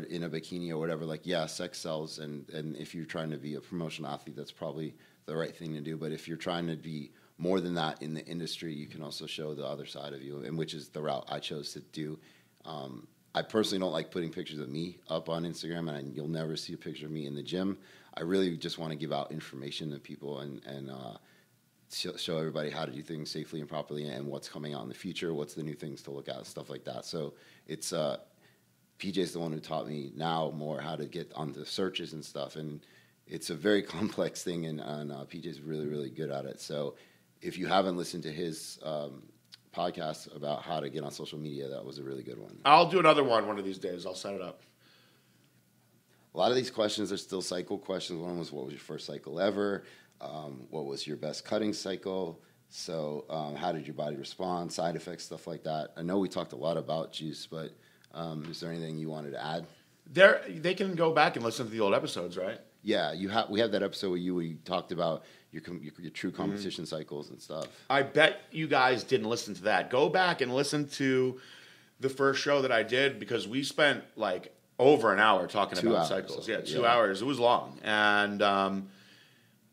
in a bikini or whatever. Like, yeah, sex sells, and if you're trying to be a promotional athlete, that's probably the right thing to do. But if you're trying to be more than that in the industry, you can also show the other side of you, and which is the route I chose to do. I personally don't like putting pictures of me up on Instagram, and you'll never see a picture of me in the gym. I really just want to give out information to people and show everybody how to do things safely and properly, and what's coming out in the future, what's the new things to look at, stuff like that. So it's PJ's the one who taught me now more how to get onto searches and stuff, and it's a very complex thing, and PJ's really, really good at it. So if you haven't listened to his podcast about how to get on social media, that was a really good one. I'll do another one of these days. I'll set it up. A lot of these questions are still cycle questions. One was, what was your first cycle ever? What was your best cutting cycle? So how did your body respond? Side effects, stuff like that. I know we talked a lot about juice, but is there anything you wanted to add? They can go back and listen to the old episodes, right? Yeah, we have that episode where you talked about your true competition cycles and stuff. I bet you guys didn't listen to that. Go back and listen to the first show that I did, because we spent like over an hour talking about cycles. Yeah, 2 hours. It was long. And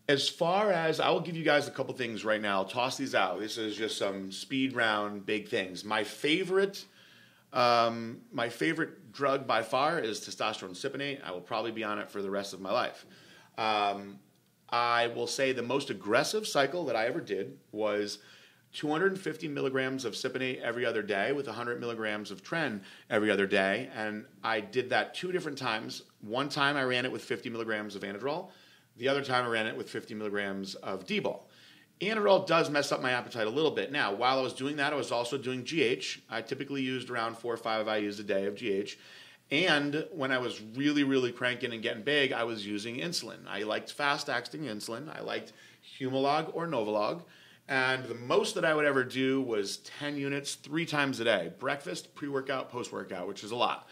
as far as, I will give you guys a couple things right now. I'll toss these out. This is just some speed round big things. My favorite drug by far is testosterone cypionate. I will probably be on it for the rest of my life. I will say the most aggressive cycle that I ever did was 250 milligrams of cypionate every other day with 100 milligrams of tren every other day. And I did that 2 different times. One time I ran it with 50 milligrams of Anadrol. The other time I ran it with 50 milligrams of D-bol. Anadrol does mess up my appetite a little bit. Now, while I was doing that, I was also doing GH. I typically used around 4 or 5 IUs a day of GH. And when I was really, really cranking and getting big, I was using insulin. I liked fast-acting insulin. I liked Humalog or Novolog. And the most that I would ever do was 10 units 3 times a day. Breakfast, pre-workout, post-workout, which is a lot.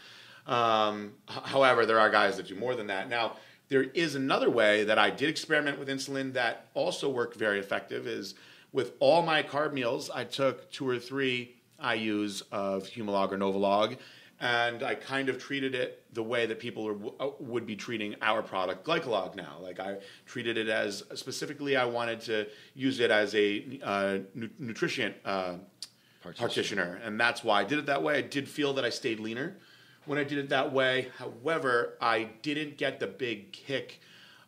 However, there are guys that do more than that. Now, there is another way that I did experiment with insulin that also worked very effective, is with all my carb meals, I took 2 or 3 IUs of Humalog or Novolog, and I kind of treated it the way that people would be treating our product, Glycolog, now. Like, I treated it as, specifically, I wanted to use it as a nutrition practitioner, and that's why I did it that way. I did feel that I stayed leaner when I did it that way. However, I didn't get the big kick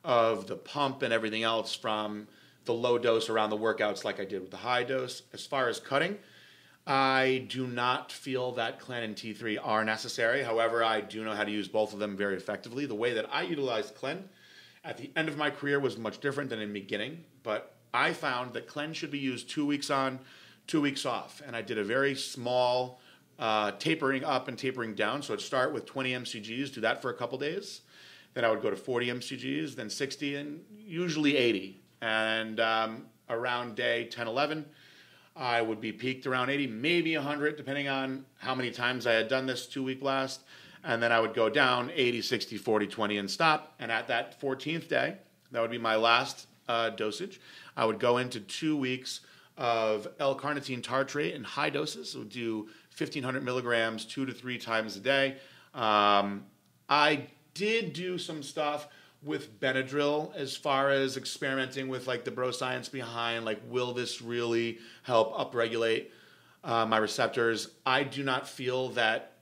of the pump and everything else from the low dose around the workouts like I did with the high dose. As far as cutting, I do not feel that Clen and T3 are necessary. However, I do know how to use both of them very effectively. The way that I utilized Clen at the end of my career was much different than in the beginning, but I found that Clen should be used 2 weeks on, 2 weeks off, and I did a very small tapering up and tapering down. So I'd start with 20 mcgs, do that for a couple days. Then I would go to 40 mcgs, then 60, and usually 80. And around day 10, 11, I would be peaked around 80, maybe 100, depending on how many times I had done this 2-week blast. And then I would go down 80, 60, 40, 20, and stop. And at that 14th day, that would be my last dosage, I would go into 2 weeks of L-carnitine tartrate in high doses. So do 1,500 milligrams 2 to 3 times a day. I did do some stuff with Benadryl as far as experimenting with like the bro science behind, like, will this really help upregulate my receptors? I do not feel that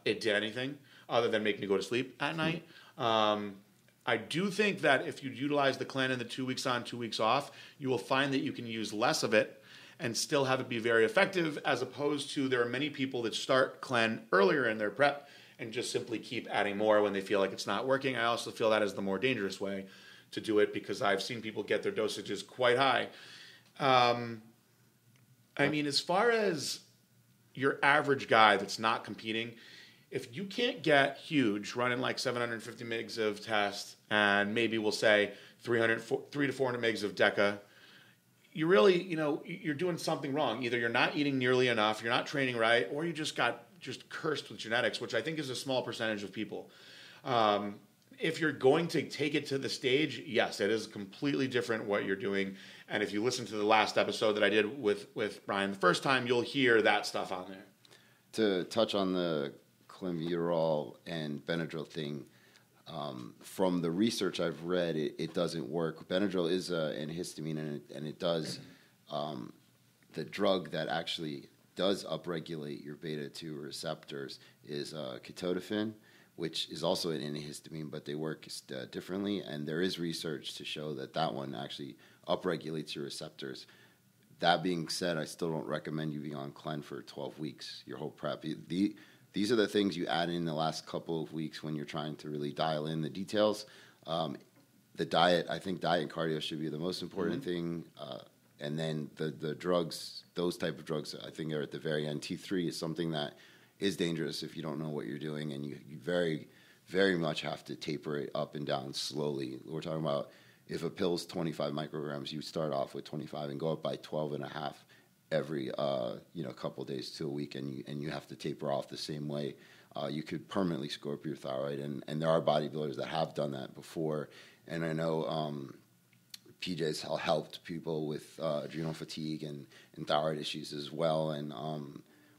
it did anything other than make me go to sleep at night. I do think that if you utilize the Clen in the 2 weeks on, 2 weeks off, you will find that you can use less of it and still have it be very effective, as opposed to there are many people that start Clen earlier in their prep and just simply keep adding more when they feel like it's not working. I also feel that is the more dangerous way to do it, because I've seen people get their dosages quite high. I mean, as far as your average guy that's not competing, if you can't get huge running like 750 mgs of test and maybe we'll say 300 to 400 mgs of DECA, you really, you're doing something wrong. Either you're not eating nearly enough, you're not training right, or you just got cursed with genetics, which I think is a small percentage of people. If you're going to take it to the stage, yes, it is completely different what you're doing. And if you listen to the last episode that I did with Bryan the first time, you'll hear that stuff on there. To touch on the clenbuterol and Benadryl thing, from the research I've read, it doesn't work. Benadryl is an histamine, and it does the drug that actually does upregulate your beta-2 receptors is ketotifen, which is also an antihistamine, but they work differently. And there is research to show that one actually upregulates your receptors. That being said, I still don't recommend you being on Clen for 12 weeks, your whole prep. these are the things you add in the last couple of weeks when you're trying to really dial in the details. The diet, I think diet and cardio should be the most important thing. And then the drugs, those type of drugs, I think are at the very end. T3 is something that is dangerous if you don't know what you're doing, and you very, very much have to taper it up and down slowly. We're talking about if a pill's 25 micrograms, you start off with 25 and go up by 12 and a half every couple of days to a week, and you have to taper off the same way. You could permanently screw up your thyroid, and there are bodybuilders that have done that before. And I know PJ's helped people with adrenal fatigue and thyroid issues as well. And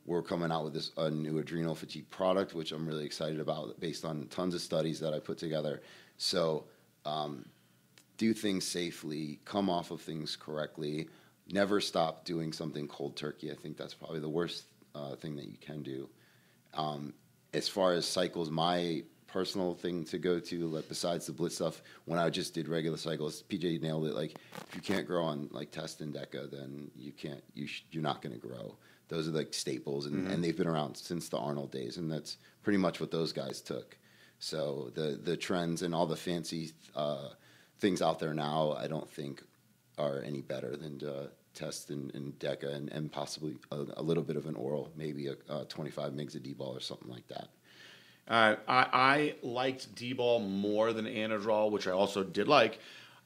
we're coming out with a new adrenal fatigue product, which I'm really excited about, based on tons of studies that I put together. So do things safely, come off of things correctly, never stop doing something cold turkey. I think that's probably the worst thing that you can do. As far as cycles, my personal thing to go to, like besides the Blitz stuff, when I just did regular cycles, PJ nailed it. Like, if you can't grow on like Test and Deca, then you're not going to grow. Those are like staples, and they've been around since the Arnold days, and that's pretty much what those guys took. So the trends and all the fancy things out there now, I don't think are any better than Test and Deca, and possibly a little bit of an oral, maybe a 25 mgs of D-ball or something like that. I liked D-ball more than Anadrol, which I also did like,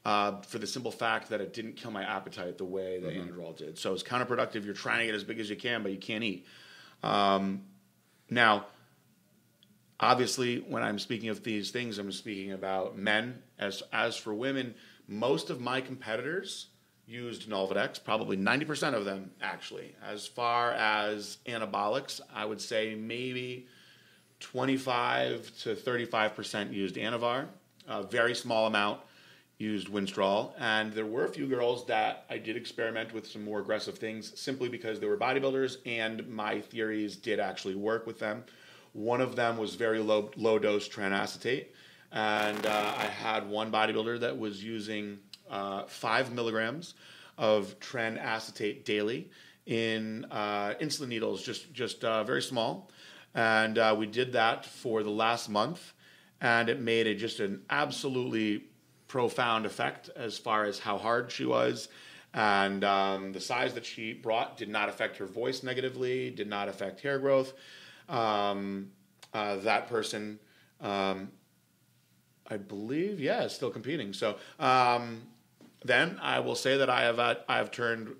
for the simple fact that it didn't kill my appetite the way that Anadrol did. So it's counterproductive. You're trying to get as big as you can, but you can't eat. Now, obviously, when I'm speaking of these things, I'm speaking about men. As for women, most of my competitors used Nolvadex, probably 90% of them, actually. As far as anabolics, I would say maybe 25 to 35% used Anavar. A very small amount used Winstrol. And there were a few girls that I did experiment with some more aggressive things simply because they were bodybuilders and my theories did actually work with them. One of them was very low dose tranacetate. And I had one bodybuilder that was using 5 milligrams of tren acetate daily in insulin needles, just very small. And we did that for the last month, and it made just an absolutely profound effect as far as how hard she was. And the size that she brought did not affect her voice negatively, did not affect hair growth. That person, I believe, is still competing. So then I will say that I have turned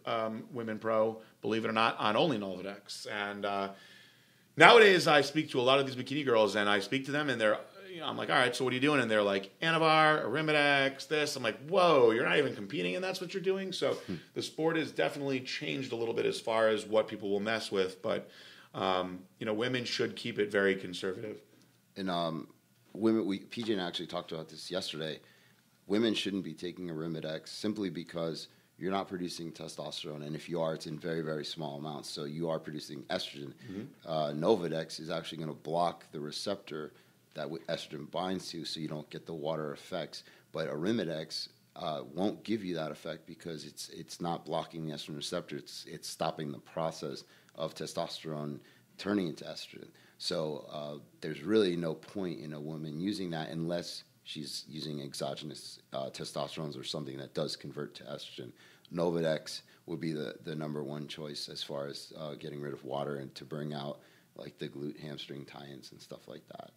women pro, believe it or not, on only Nolvadex. And nowadays I speak to a lot of these bikini girls, and I speak to them, and I'm like, all right, so what are you doing? And they're like, Anavar, Arimidex, this. I'm like, whoa, you're not even competing, and that's what you're doing? So the sport has definitely changed a little bit as far as what people will mess with, but women should keep it very conservative. And women, PJ and I actually talked about this yesterday. Women shouldn't be taking Arimidex simply because you're not producing testosterone, and if you are, it's in very, very small amounts, so you are producing estrogen. Nolvadex is actually going to block the receptor that estrogen binds to, so you don't get the water effects. But Arimidex won't give you that effect because it's not blocking the estrogen receptor. It's stopping the process of testosterone turning into estrogen. So there's really no point in a woman using that unless she's using exogenous testosterones or something that does convert to estrogen. Nolvadex would be the number one choice as far as getting rid of water and to bring out like the glute hamstring tie-ins and stuff like that.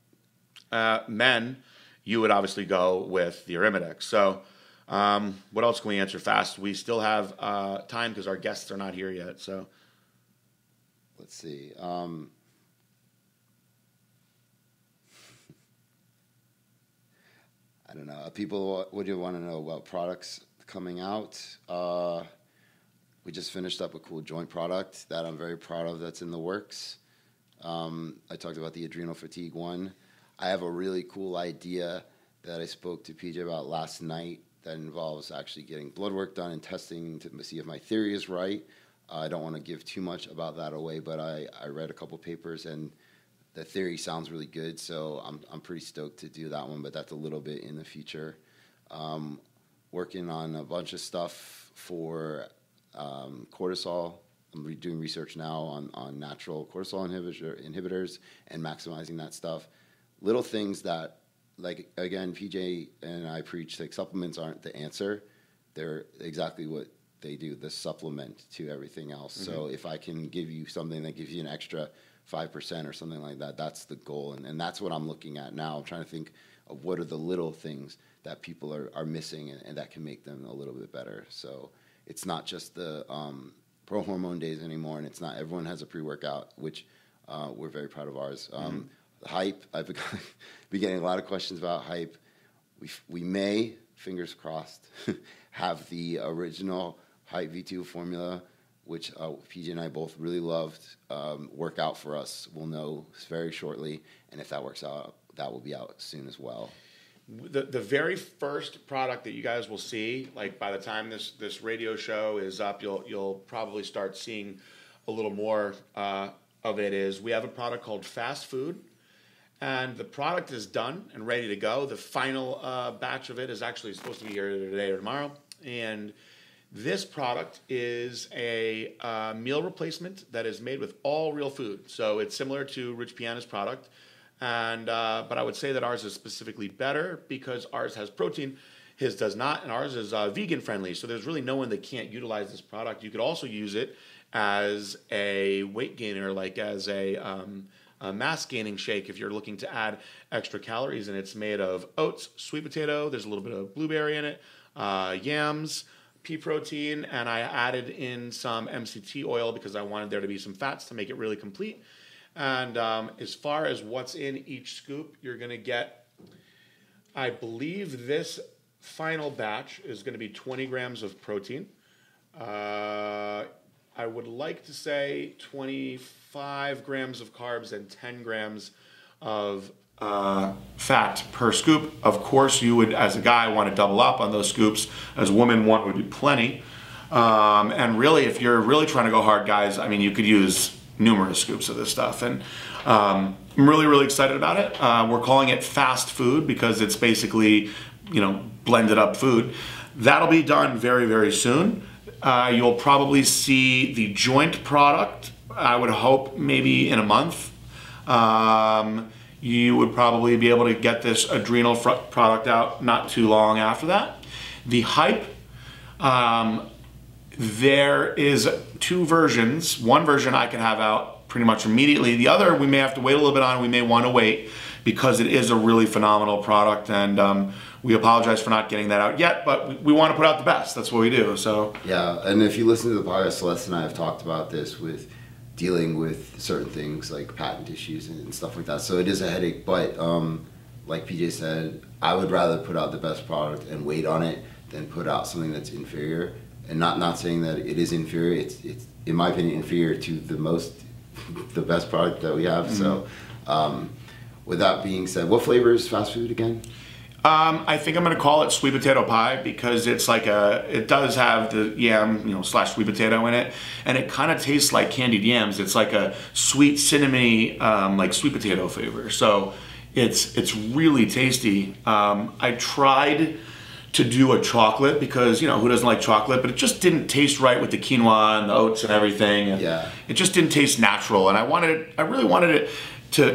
Men, you would obviously go with the Arimidex. So what else can we answer fast? We still have time because our guests are not here yet. So let's see. I don't know. People, what do you want to know about products coming out? We just finished up a cool joint product that I'm very proud of that's in the works. I talked about the adrenal fatigue one. I have a really cool idea that I spoke to PJ about last night that involves actually getting blood work done and testing to see if my theory is right. I don't want to give too much about that away, but I read a couple papers and the theory sounds really good, so I'm pretty stoked to do that one, but that's a little bit in the future. Working on a bunch of stuff for cortisol doing research now on natural cortisol inhibitors and maximizing that stuff. Little things that, like, again, PJ and I preach, like, supplements aren't the answer. They're exactly what they do, the supplement to everything else. So if I can give you something that gives you an extra 5% or something like that, that's the goal. And that's what I'm looking at now. I'm trying to think of what are the little things that people are missing and that can make them a little bit better. So it's not just the pro-hormone days anymore, and it's not everyone has a pre-workout, which we're very proud of ours. Hype, I've been getting a lot of questions about hype. We may, fingers crossed, have the original Hype V2 formula, which PJ and I both really loved, work out for us. We'll know very shortly, and if that works out, that will be out soon as well. The very first product that you guys will see, like by the time this radio show is up, you'll probably start seeing a little more of it. Is we have a product called Fast Food, and the product is done and ready to go. The final batch of it is actually supposed to be here today or tomorrow, and this product is a meal replacement that is made with all real food. So it's similar to Rich Piana's product. And but I would say that ours is specifically better because ours has protein, his does not, and ours is vegan friendly. So there's really no one that can't utilize this product. You could also use it as a weight gainer, like as a mass gaining shake if you're looking to add extra calories. And it's made of oats, sweet potato. There's a little bit of blueberry in it, yams, pea protein, and I added in some MCT oil because I wanted there to be some fats to make it really complete. And as far as what's in each scoop, you're going to get, I believe this final batch is going to be 20 grams of protein. I would like to say 25 grams of carbs and 10 grams of fat per scoop. Of course, you would, as a guy, want to double up on those scoops. As a woman, one would be plenty. And really, if you're really trying to go hard, guys, I mean, you could use numerous scoops of this stuff, and I'm really excited about it. We're calling it Fast Food because it's basically, blended up food. That'll be done very soon. You'll probably see the joint product, I would hope maybe in a month. You would probably be able to get this adrenal product out not too long after that. The Hype, there is two versions. One version I can have out pretty much immediately. The other we may have to wait a little bit on. We may want to wait because it is a really phenomenal product, and we apologize for not getting that out yet, but we want to put out the best. That's what we do. So yeah, and if you listen to the podcast, Celeste and I have talked about this with dealing with certain things like patent issues and stuff like that. So it is a headache, but like PJ said, I would rather put out the best product and wait on it than put out something that's inferior. And not saying that it is inferior. It's in my opinion inferior to the best product that we have. Mm-hmm. So with that being said, what flavor is Fast Food again? I think I'm going to call it sweet potato pie because it's like it does have the yam, slash sweet potato in it, and it kind of tastes like candied yams. It's like a sweet cinnamony, like sweet potato flavor. So it's really tasty. I tried to do a chocolate because who doesn't like chocolate, but it just didn't taste right with the quinoa and the oats and everything. And yeah, it just didn't taste natural, and I really wanted it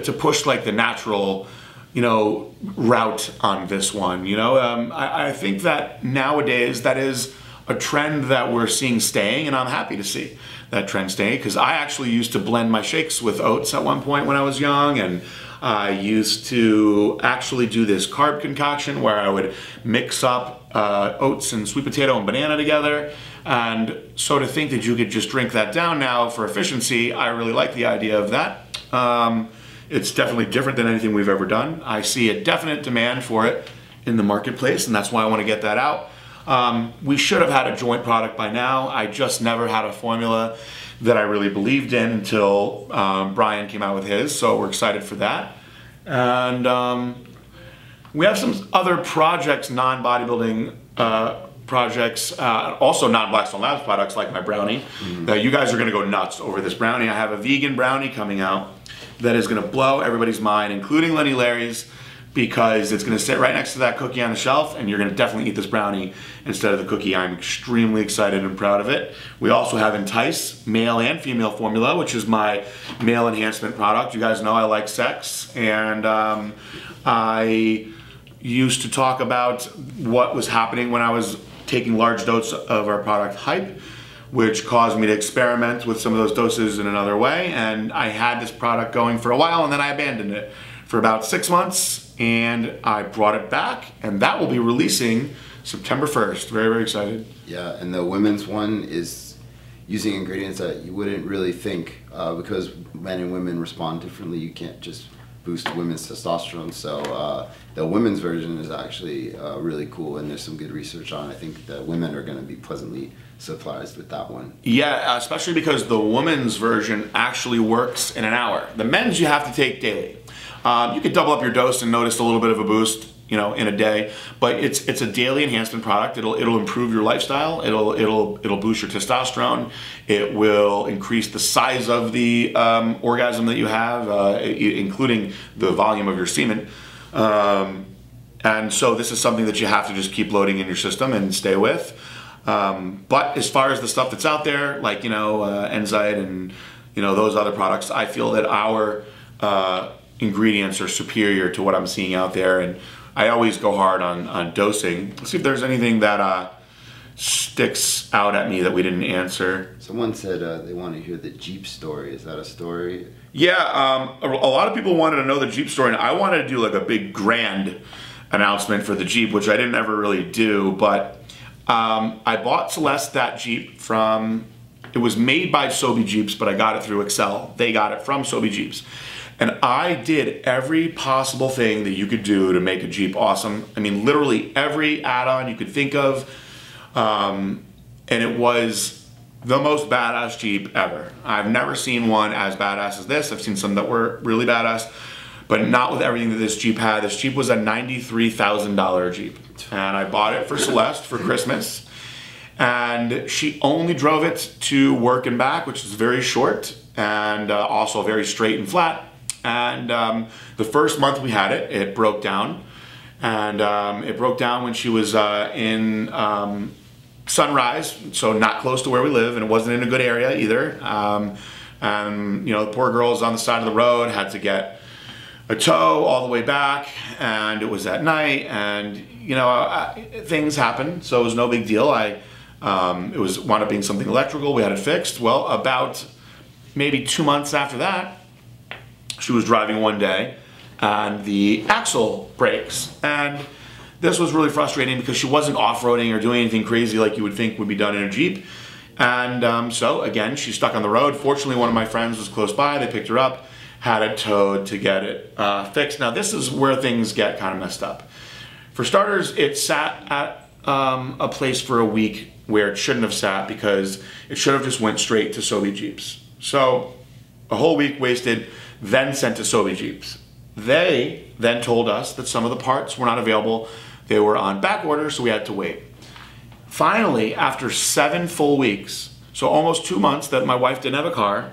to push like the natural route on this one. I think that nowadays that is a trend that we're seeing staying, and I'm happy to see that trend staying because I actually used to blend my shakes with oats at one point when I was young, and I used to actually do this carb concoction where I would mix up oats and sweet potato and banana together. And so to think that you could just drink that down now for efficiency, I really like the idea of that. It's definitely different than anything we've ever done. I see a definite demand for it in the marketplace, and that's why I want to get that out. We should have had a joint product by now. I just never had a formula that I really believed in until Bryan came out with his, so we're excited for that. And we have some other projects, non-bodybuilding projects, also non-Blackstone Labs products like my brownie. You guys are going to go nuts over this brownie. I have a vegan brownie coming out that is going to blow everybody's mind, including Lenny Larry's, because it's going to sit right next to that cookie on the shelf, and you're going to definitely eat this brownie instead of the cookie. I'm extremely excited and proud of it. We also have Entice male and female formula, which is my male enhancement product. You guys know I like sex, and I used to talk about what was happening when I was taking large doses of our product Hype, which caused me to experiment with some of those doses in another way. And I had this product going for a while, and then I abandoned it for about 6 months, and I brought it back, and that will be releasing September 1st. Very, very excited. Yeah, and the women's one is using ingredients that you wouldn't really think, because men and women respond differently. You can't just boost women's testosterone. So the women's version is actually really cool, and there's some good research on it. I think that women are going to be pleasantly surprised with that one. Yeah, especially because the women's version actually works in an hour. The men's you have to take daily. You could double up your dose and notice a little bit of a boost, you know, in a day. But it's a daily enhancement product. It'll improve your lifestyle. It'll boost your testosterone. It will increase the size of the orgasm that you have, including the volume of your semen. And so this is something that you have to just keep loading in your system and stay with. But as far as the stuff that's out there, like, you know, Enzyte and, you know, those other products, I feel that our ingredients are superior to what I'm seeing out there, and I always go hard on dosing. Let's see if there's anything that sticks out at me that we didn't answer. Someone said they want to hear the Jeep story. Is that a story? Yeah, a lot of people wanted to know the Jeep story, and I wanted to do like a big grand announcement for the Jeep, which I didn't ever really do, but I bought Celeste that Jeep from, it was made by Sobe Jeeps, but I got it through Excel. They got it from Sobe Jeeps. And I did every possible thing that you could do to make a Jeep awesome. I mean, literally every add-on you could think of. And it was the most badass Jeep ever. I've never seen one as badass as this. I've seen some that were really badass, but not with everything that this Jeep had. This Jeep was a $93,000 Jeep. And I bought it for Celeste for Christmas. And she only drove it to work and back, which is very short, and also very straight and flat. And the first month we had it, it broke down. And it broke down when she was in Sunrise, so not close to where we live, and it wasn't in a good area either. And you know, the poor girl was on the side of the road, had to get a tow all the way back, and it was at night, and you know, things happen, so it was no big deal. It wound up being something electrical. We had it fixed. Well, about maybe 2 months after that, she was driving one day and the axle breaks. And this was really frustrating because she wasn't off-roading or doing anything crazy like you would think would be done in a Jeep. And so again, she's stuck on the road. Fortunately, one of my friends was close by. They picked her up, had it towed to get it fixed. Now this is where things get kind of messed up. For starters, it sat at a place for a week where it shouldn't have sat, because it should have just went straight to Sobe Jeeps. So a whole week wasted, then sent to Sobe Jeeps. They then told us that some of the parts were not available. They were on back order, so we had to wait. Finally, after 7 full weeks, so almost 2 months that my wife didn't have a car.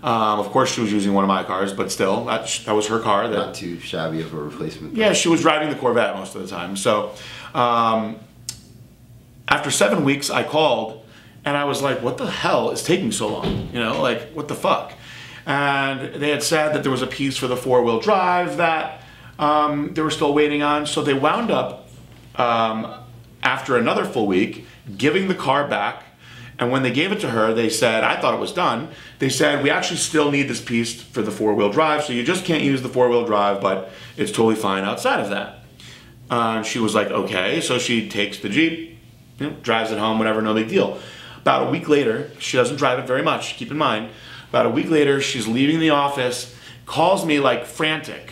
Of course, she was using one of my cars, but still, that was her car. Not too shabby of a replacement. Yeah, she was driving the Corvette most of the time. So after 7 weeks, I called, and I was like, what the hell is taking so long? You know, like, what the fuck? And they had said that there was a piece for the 4-wheel drive that they were still waiting on. So they wound up, after another full week, giving the car back. And when they gave it to her, they said, I thought it was done. They said, we actually still need this piece for the 4-wheel drive, so you just can't use the 4-wheel drive, but it's totally fine outside of that. She was like, okay. So she takes the Jeep, you know, drives it home, whatever, no big deal. About a week later, she doesn't drive it very much, keep in mind. About a week later, she's leaving the office, calls me like frantic.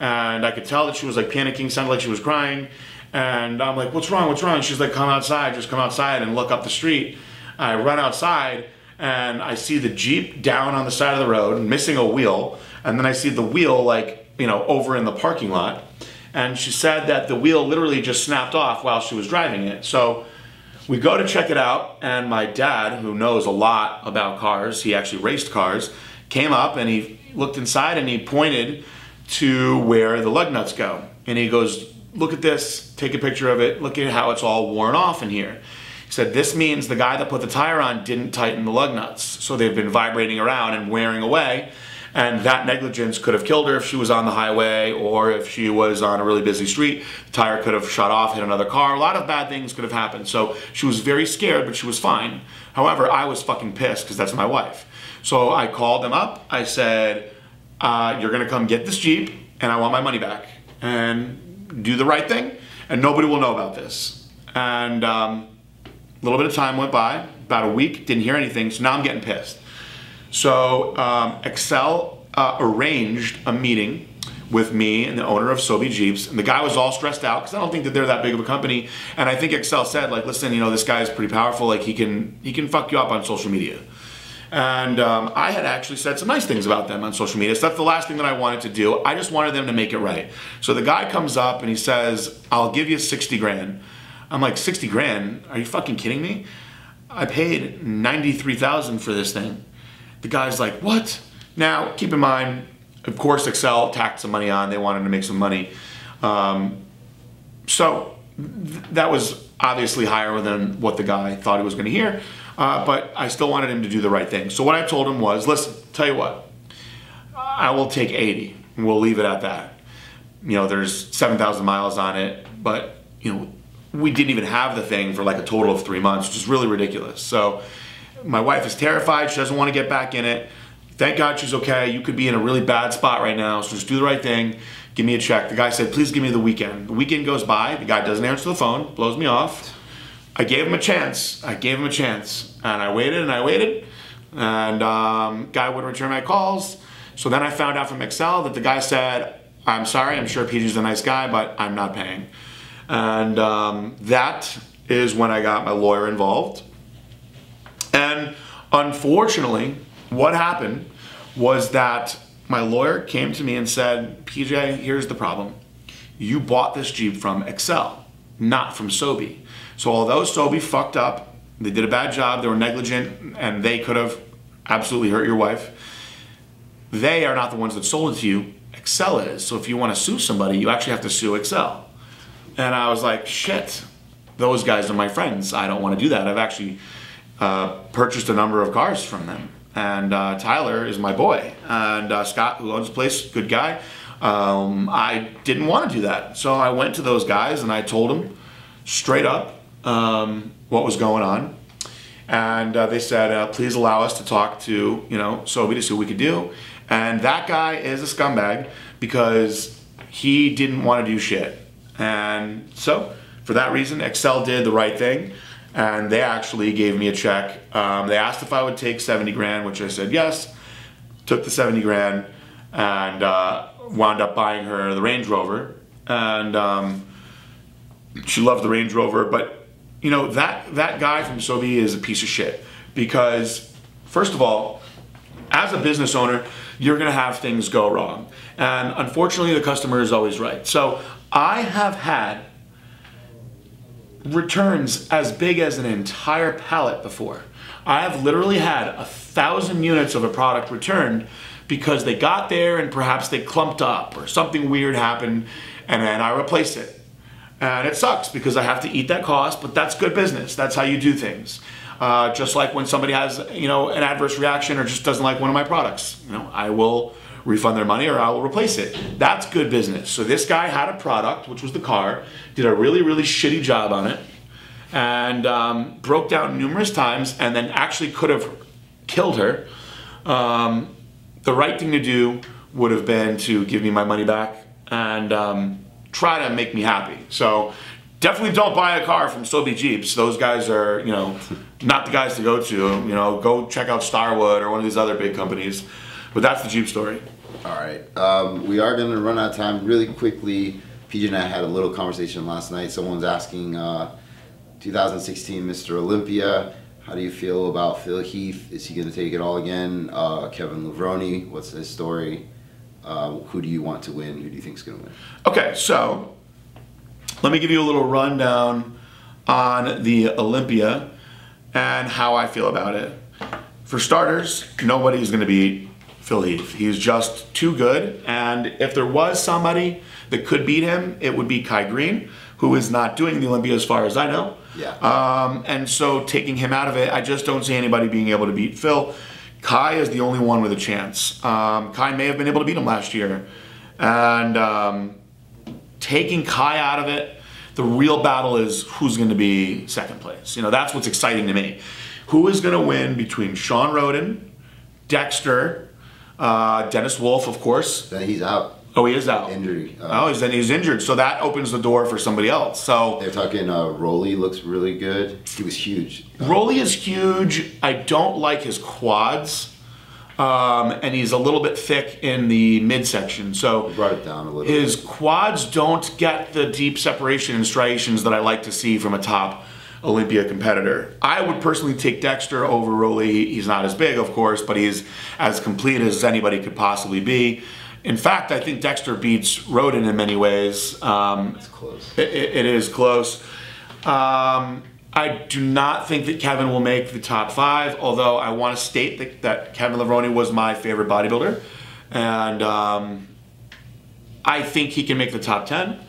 And I could tell that she was like panicking, sounded like she was crying. And I'm like, what's wrong, what's wrong? And she's like, come outside, just come outside and look up the street. I run outside and I see the Jeep down on the side of the road, missing a wheel. And then I see the wheel like, you know, over in the parking lot. And she said that the wheel literally just snapped off while she was driving it. So we go to check it out, and my dad, who knows a lot about cars, he actually raced cars, came up and he looked inside and he pointed to where the lug nuts go. And he goes, look at this, take a picture of it, look at how it's all worn off in here. He said, this means the guy that put the tire on didn't tighten the lug nuts. So they've been vibrating around and wearing away. And that negligence could have killed her if she was on the highway or if she was on a really busy street. The tire could have shut off, hit another car. A lot of bad things could have happened. So she was very scared, but she was fine. However, I was fucking pissed because that's my wife. So I called them up. I said, you're going to come get this Jeep and I want my money back. And do the right thing. And nobody will know about this. And a little bit of time went by. About a week, didn't hear anything. So now I'm getting pissed. So Excel arranged a meeting with me and the owner of Sobe Jeeps, and the guy was all stressed out because I don't think that they're that big of a company. And I think Excel said, like, listen, you know, this guy's pretty powerful. Like, he can fuck you up on social media. And I had actually said some nice things about them on social media. So that's the last thing that I wanted to do. I just wanted them to make it right. So the guy comes up and he says, I'll give you 60 grand. I'm like, 60 grand? Are you fucking kidding me? I paid 93,000 for this thing. The guy's like, what? Now, keep in mind, of course, Excel tacked some money on. They wanted to make some money. So that was obviously higher than what the guy thought he was going to hear. But I still wanted him to do the right thing. So what I told him was, listen, tell you what, I will take 80 and we'll leave it at that. You know, there's 7,000 miles on it, but, you know, we didn't even have the thing for like a total of 3 months, which is really ridiculous. So my wife is terrified. She doesn't want to get back in it. Thank God she's okay. You could be in a really bad spot right now, so just do the right thing. Give me a check. The guy said, please give me the weekend. The weekend goes by. The guy doesn't answer the phone, blows me off. I gave him a chance. And I waited and I waited. And guy wouldn't return my calls. So then I found out from Excel that the guy said, I'm sorry, I'm sure PG's a nice guy, but I'm not paying. And that is when I got my lawyer involved. And unfortunately, what happened was that my lawyer came to me and said, PJ, here's the problem. You bought this Jeep from Excel, not from Sobe. So although Sobe fucked up, they did a bad job, they were negligent, and they could have absolutely hurt your wife, they are not the ones that sold it to you. Excel is. So if you want to sue somebody, you actually have to sue Excel. And I was like, shit, those guys are my friends. I don't want to do that. I've actually purchased a number of cars from them. And Tyler is my boy. And Scott, who owns the place, good guy. I didn't want to do that. So I went to those guys and I told them straight up what was going on. And they said, please allow us to talk to, you know, Sobe to see what we could do. And that guy is a scumbag because he didn't want to do shit. And so for that reason, Excel did the right thing. And they actually gave me a check. They asked if I would take 70 grand, which I said yes. Took the 70 grand and wound up buying her the Range Rover. And she loved the Range Rover. But, you know, that guy from Sobe is a piece of shit. Because, first of all, as a business owner, you're going to have things go wrong. And unfortunately, the customer is always right. So I have had returns as big as an entire pallet before. I have literally had 1,000 units of a product returned because they got there and perhaps they clumped up or something weird happened and then I replaced it. And it sucks because I have to eat that cost, but that's good business. That's how you do things. Just like when somebody has, you know, an adverse reaction or just doesn't like one of my products, you know, I will refund their money or I will replace it. That's good business. So this guy had a product, which was the car, did a really, really shitty job on it, and broke down numerous times and then actually could have killed her. The right thing to do would have been to give me my money back and try to make me happy. So definitely don't buy a car from Sobe Jeeps. Those guys are, you know, not the guys to go to. You know, go check out Starwood or one of these other big companies. But that's the Jeep story. All right. We are going to run out of time really quickly. PJ and I had a little conversation last night. Someone's asking, 2016 Mr. Olympia, how do you feel about Phil Heath? Is he going to take it all again? Kevin Levrone, what's his story? Who do you want to win? Who do you think is going to win? Okay, so let me give you a little rundown on the Olympia and how I feel about it. For starters, nobody's going to beat Phil Heath. He's just too good. And if there was somebody that could beat him, it would be Kai Green, who is not doing the Olympia as far as I know. Yeah. And so taking him out of it, I just don't see anybody being able to beat Phil. Kai is the only one with a chance. Kai may have been able to beat him last year. And taking Kai out of it, the real battle is who's going to be second place. You know, that's what's exciting to me. Who is going to win between Sean Roden, Dexter, Dennis Wolf, of course. Then he's out. Oh, he is out. Injury. He's injured. So that opens the door for somebody else. So they're talking. Rolly looks really good. He was huge. Rolly is huge. I don't like his quads, and he's a little bit thick in the midsection. So he brought it down a little. His quads don't get the deep separation and striations that I like to see from a top Olympia competitor. I would personally take Dexter over Rolly. He's not as big, of course, but he's as complete as anybody could possibly be. In fact, I think Dexter beats Roden in many ways. It's close. It is close. I do not think that Kevin will make the top 5, although I want to state that Kevin Levrone was my favorite bodybuilder. And I think he can make the top 10.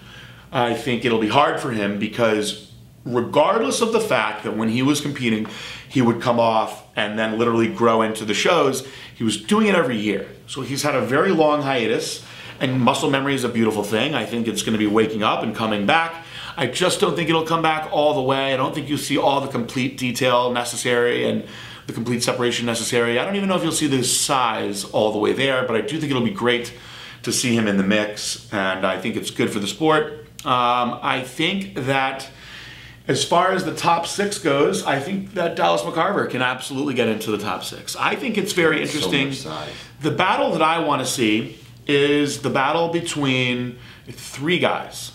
I think it'll be hard for him because regardless of the fact that when he was competing, he would come off and then literally grow into the shows, he was doing it every year. So he's had a very long hiatus, and muscle memory is a beautiful thing. I think it's going to be waking up and coming back. I just don't think it'll come back all the way. I don't think you'll see all the complete detail necessary and the complete separation necessary. I don't even know if you'll see the size all the way there, but I do think it'll be great to see him in the mix, and I think it's good for the sport. I think that as far as the top 6 goes, I think that Dallas McCarver can absolutely get into the top 6. I think it's very interesting. So much size. The battle that I want to see is the battle between 3 guys.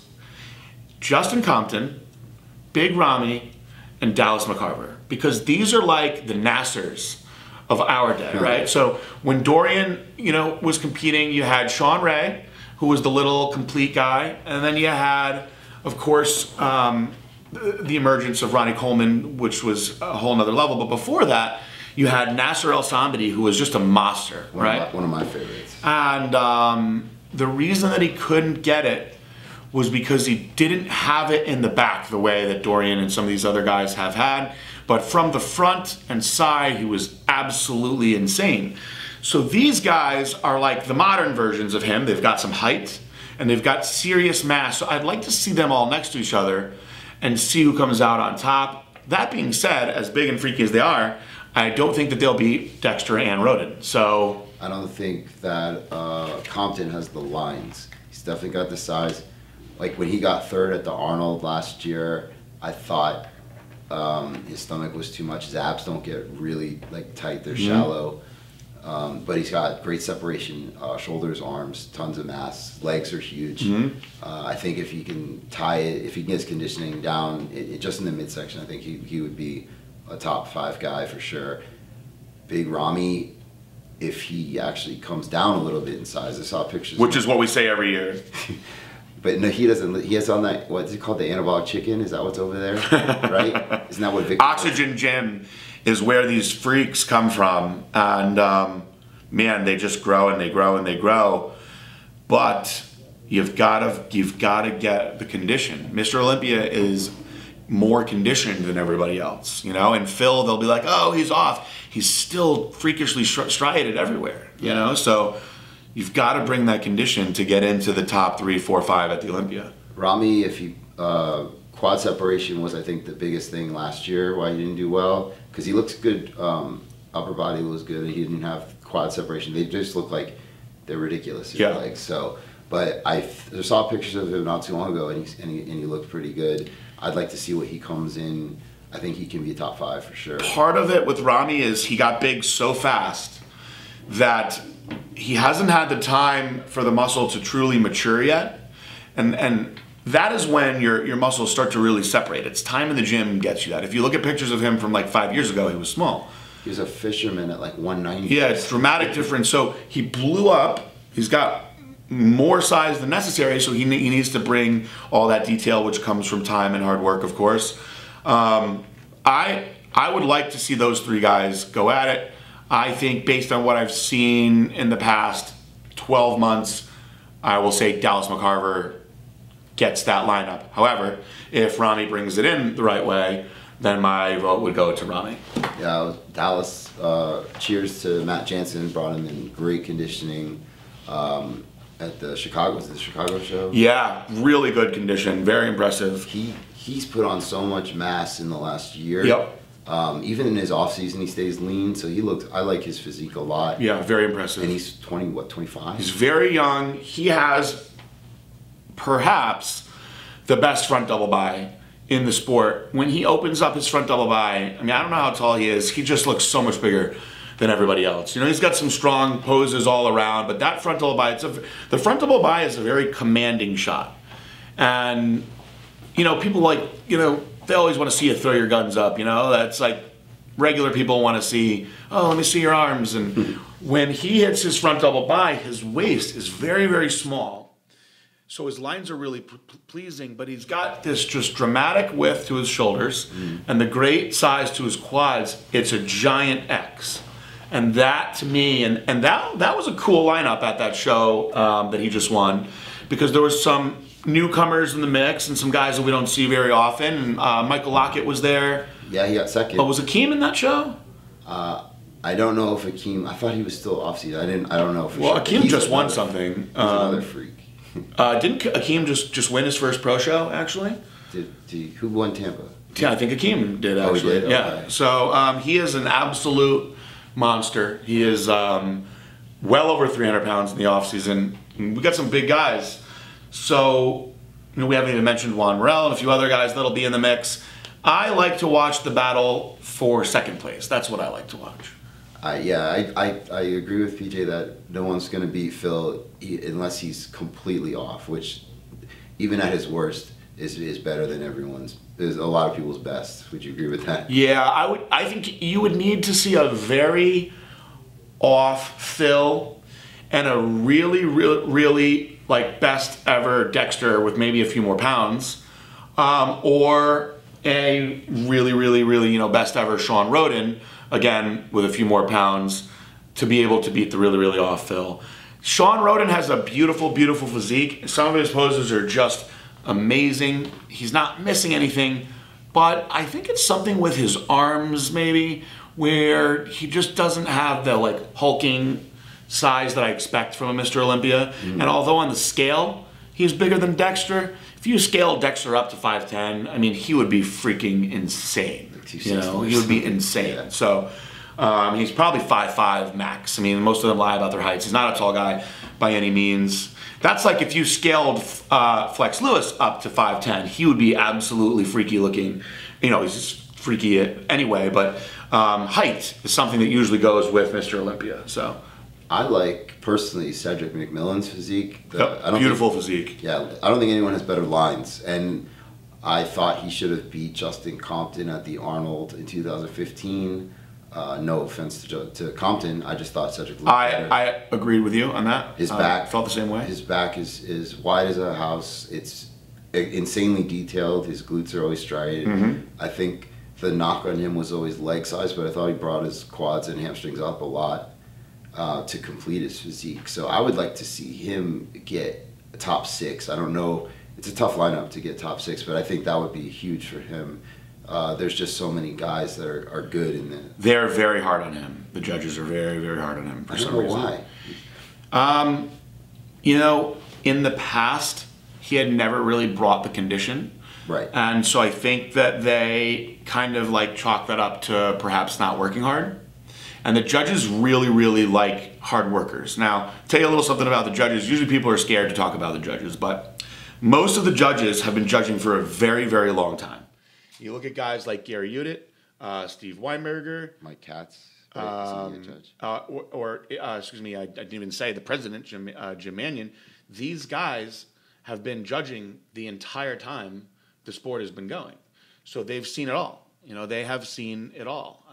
Justin Compton, Big Ramy, and Dallas McCarver. Because these are like the Nassers of our day, right? So when Dorian, was competing, you had Sean Ray, who was the little complete guy, and then you had, of course, the emergence of Ronnie Coleman, which was a whole nother level. But before that, you had Nasser El Somebody, who was just a monster, right? One of my favorites. And the reason that he couldn't get it was because he didn't have it in the back the way that Dorian and some of these other guys have had. But from the front and side, he was absolutely insane. So these guys are like the modern versions of him. They've got some height, and they've got serious mass. So I'd like to see them all next to each other and see who comes out on top. That being said, as big and freaky as they are, I don't think that they'll beat Dexter and Roden. So I don't think that Compton has the lines. He's definitely got the size. Like when he got 3rd at the Arnold last year, I thought his stomach was too much. His abs don't get really tight; they're shallow. But he's got great separation, shoulders, arms, tons of mass. Legs are huge. I think if he can tie it, if he can get his conditioning down, just in the midsection, I think he would be a top 5 guy for sure. Big Ramy, if he actually comes down a little bit in size. I saw pictures. Which is what we say every year. But no, he doesn't. He has on that, what is it called, the anabolic chicken? Is that what's over there? Right? Isn't that what Victor Oxygen Gym is where these freaks come from. And man, they just grow and they grow and they grow. But you've got to get the condition. Mr. Olympia is more conditioned than everybody else, And Phil, they'll be like, oh, he's off. He's still freakishly striated everywhere, So you've got to bring that condition to get into the top 3, 4, 5 at the Olympia. Ramy, if he quad separation was, I think, the biggest thing last year why he didn't do well, because he looks good. Upper body was good. He didn't have quad separation. They just look like they're ridiculous. Yeah. Legs. So, but I saw pictures of him not too long ago, and he looked pretty good. I'd like to see what he comes in. I think he can be a top 5 for sure. Part of it with Ramy is he got big so fast that he hasn't had the time for the muscle to truly mature yet, and that is when your muscles start to really separate. It's time in the gym gets you that. If you look at pictures of him from 5 years ago, he was small. He was a fisherman at 190. Yeah, it's dramatic difference. So he blew up. He's got more size than necessary, so he needs to bring all that detail, which comes from time and hard work, of course. I would like to see those 3 guys go at it. I think based on what I've seen in the past 12 months, I will say Dallas McCarver gets that lineup. However, if Rami brings it in the right way, then my vote would go to Rami. Yeah, Dallas, cheers to Matt Jansen, brought him in great conditioning at the Chicago show. Yeah, really good condition, very impressive. He's put on so much mass in the last year. Yep. Even in his off season, he stays lean, so I like his physique a lot. Yeah, very impressive. And he's 25? He's very young. He has perhaps the best front double by in the sport. When he opens up his front double by, I mean, I don't know how tall he is. He just looks so much bigger than everybody else. You know, he's got some strong poses all around, but that front double by, the front double by is a very commanding shot. And, you know, people they always want to see you throw your guns up, you know? That's like regular people want to see, oh, let me see your arms. And when he hits his front double by, his waist is very, very small. So his lines are really pleasing, but he's got this just dramatic width to his shoulders and the great size to his quads. It's a giant X. And that to me, and that was a cool lineup at that show that he just won, because there was some newcomers in the mix and some guys that we don't see very often. And Michael Lockett was there. Yeah, he got second. But was Akeem in that show? I don't know if Akeem. I thought he was still off season. I don't know for sure. Well, Akeem just won he's something. Another freak. Didn't Akeem just win his first pro show actually? Who won Tampa? Yeah, I think Akeem did actually. Oh, he did? Yeah. Okay. So he is an absolute monster. He is well over 300 pounds in the offseason. We got some big guys. So, you know, we haven't even mentioned Juan Morel and a few other guys that'll be in the mix. I like to watch the battle for second place. That's what I like to watch. I agree with PJ that no one's going to beat Phil unless he's completely off, which even at his worst is better than is a lot of people's best. Would you agree with that? Yeah, I think you would need to see a very off Phil and a really, really, really like best ever Dexter with maybe a few more pounds, or a really, really, really, you know, best ever Sean Roden, again with a few more pounds, to be able to beat the really, really off Phil. Sean Roden has a beautiful, beautiful physique. Some of his poses are just amazing. He's not missing anything, but I think it's something with his arms maybe, where he just doesn't have the like hulking size that I expect from a Mr. Olympia. And although on the scale he's bigger than Dexter, if you scale Dexter up to 5'10", I mean, he would be freaking insane. You know, he would be insane. Yeah. So he's probably 5'5" max. I mean, most of them lie about their heights. He's not a tall guy by any means. That's like if you scaled Flex Lewis up to 5'10", he would be absolutely freaky looking. You know, he's just freaky anyway, but height is something that usually goes with Mr. Olympia. So I like, personally, Cedric McMillan's physique. Beautiful physique. Yeah, I don't think anyone has better lines. And I thought he should have beat Justin Compton at the Arnold in 2015. No offense to Compton, I just thought Cedric looked better. I agreed with you on that. His back felt the same way. His back is wide as a house. It's insanely detailed. His glutes are always striated. I think the knock on him was always leg size, but I thought he brought his quads and hamstrings up a lot to complete his physique. So I would like to see him get a top 6. I don't know. It's a tough lineup to get top 6, but I think that would be huge for him. There's just so many guys that are good in the. They're very hard on him. The judges are very, very hard on him for some reason. Why? You know, in the past, he had never really brought the condition. Right. And so I think that they kind of like chalk that up to perhaps not working hard. And the judges really, really like hard workers. Now, tell you a little something about the judges. Usually people are scared to talk about the judges, but most of the judges have been judging for a very, very long time. You look at guys like Gary Udit, Steve Weinberger, Mike Katz, judge. Excuse me, I didn't even say the president, Jim Mannion. These guys have been judging the entire time the sport has been going. So they've seen it all. You know, they have seen it all.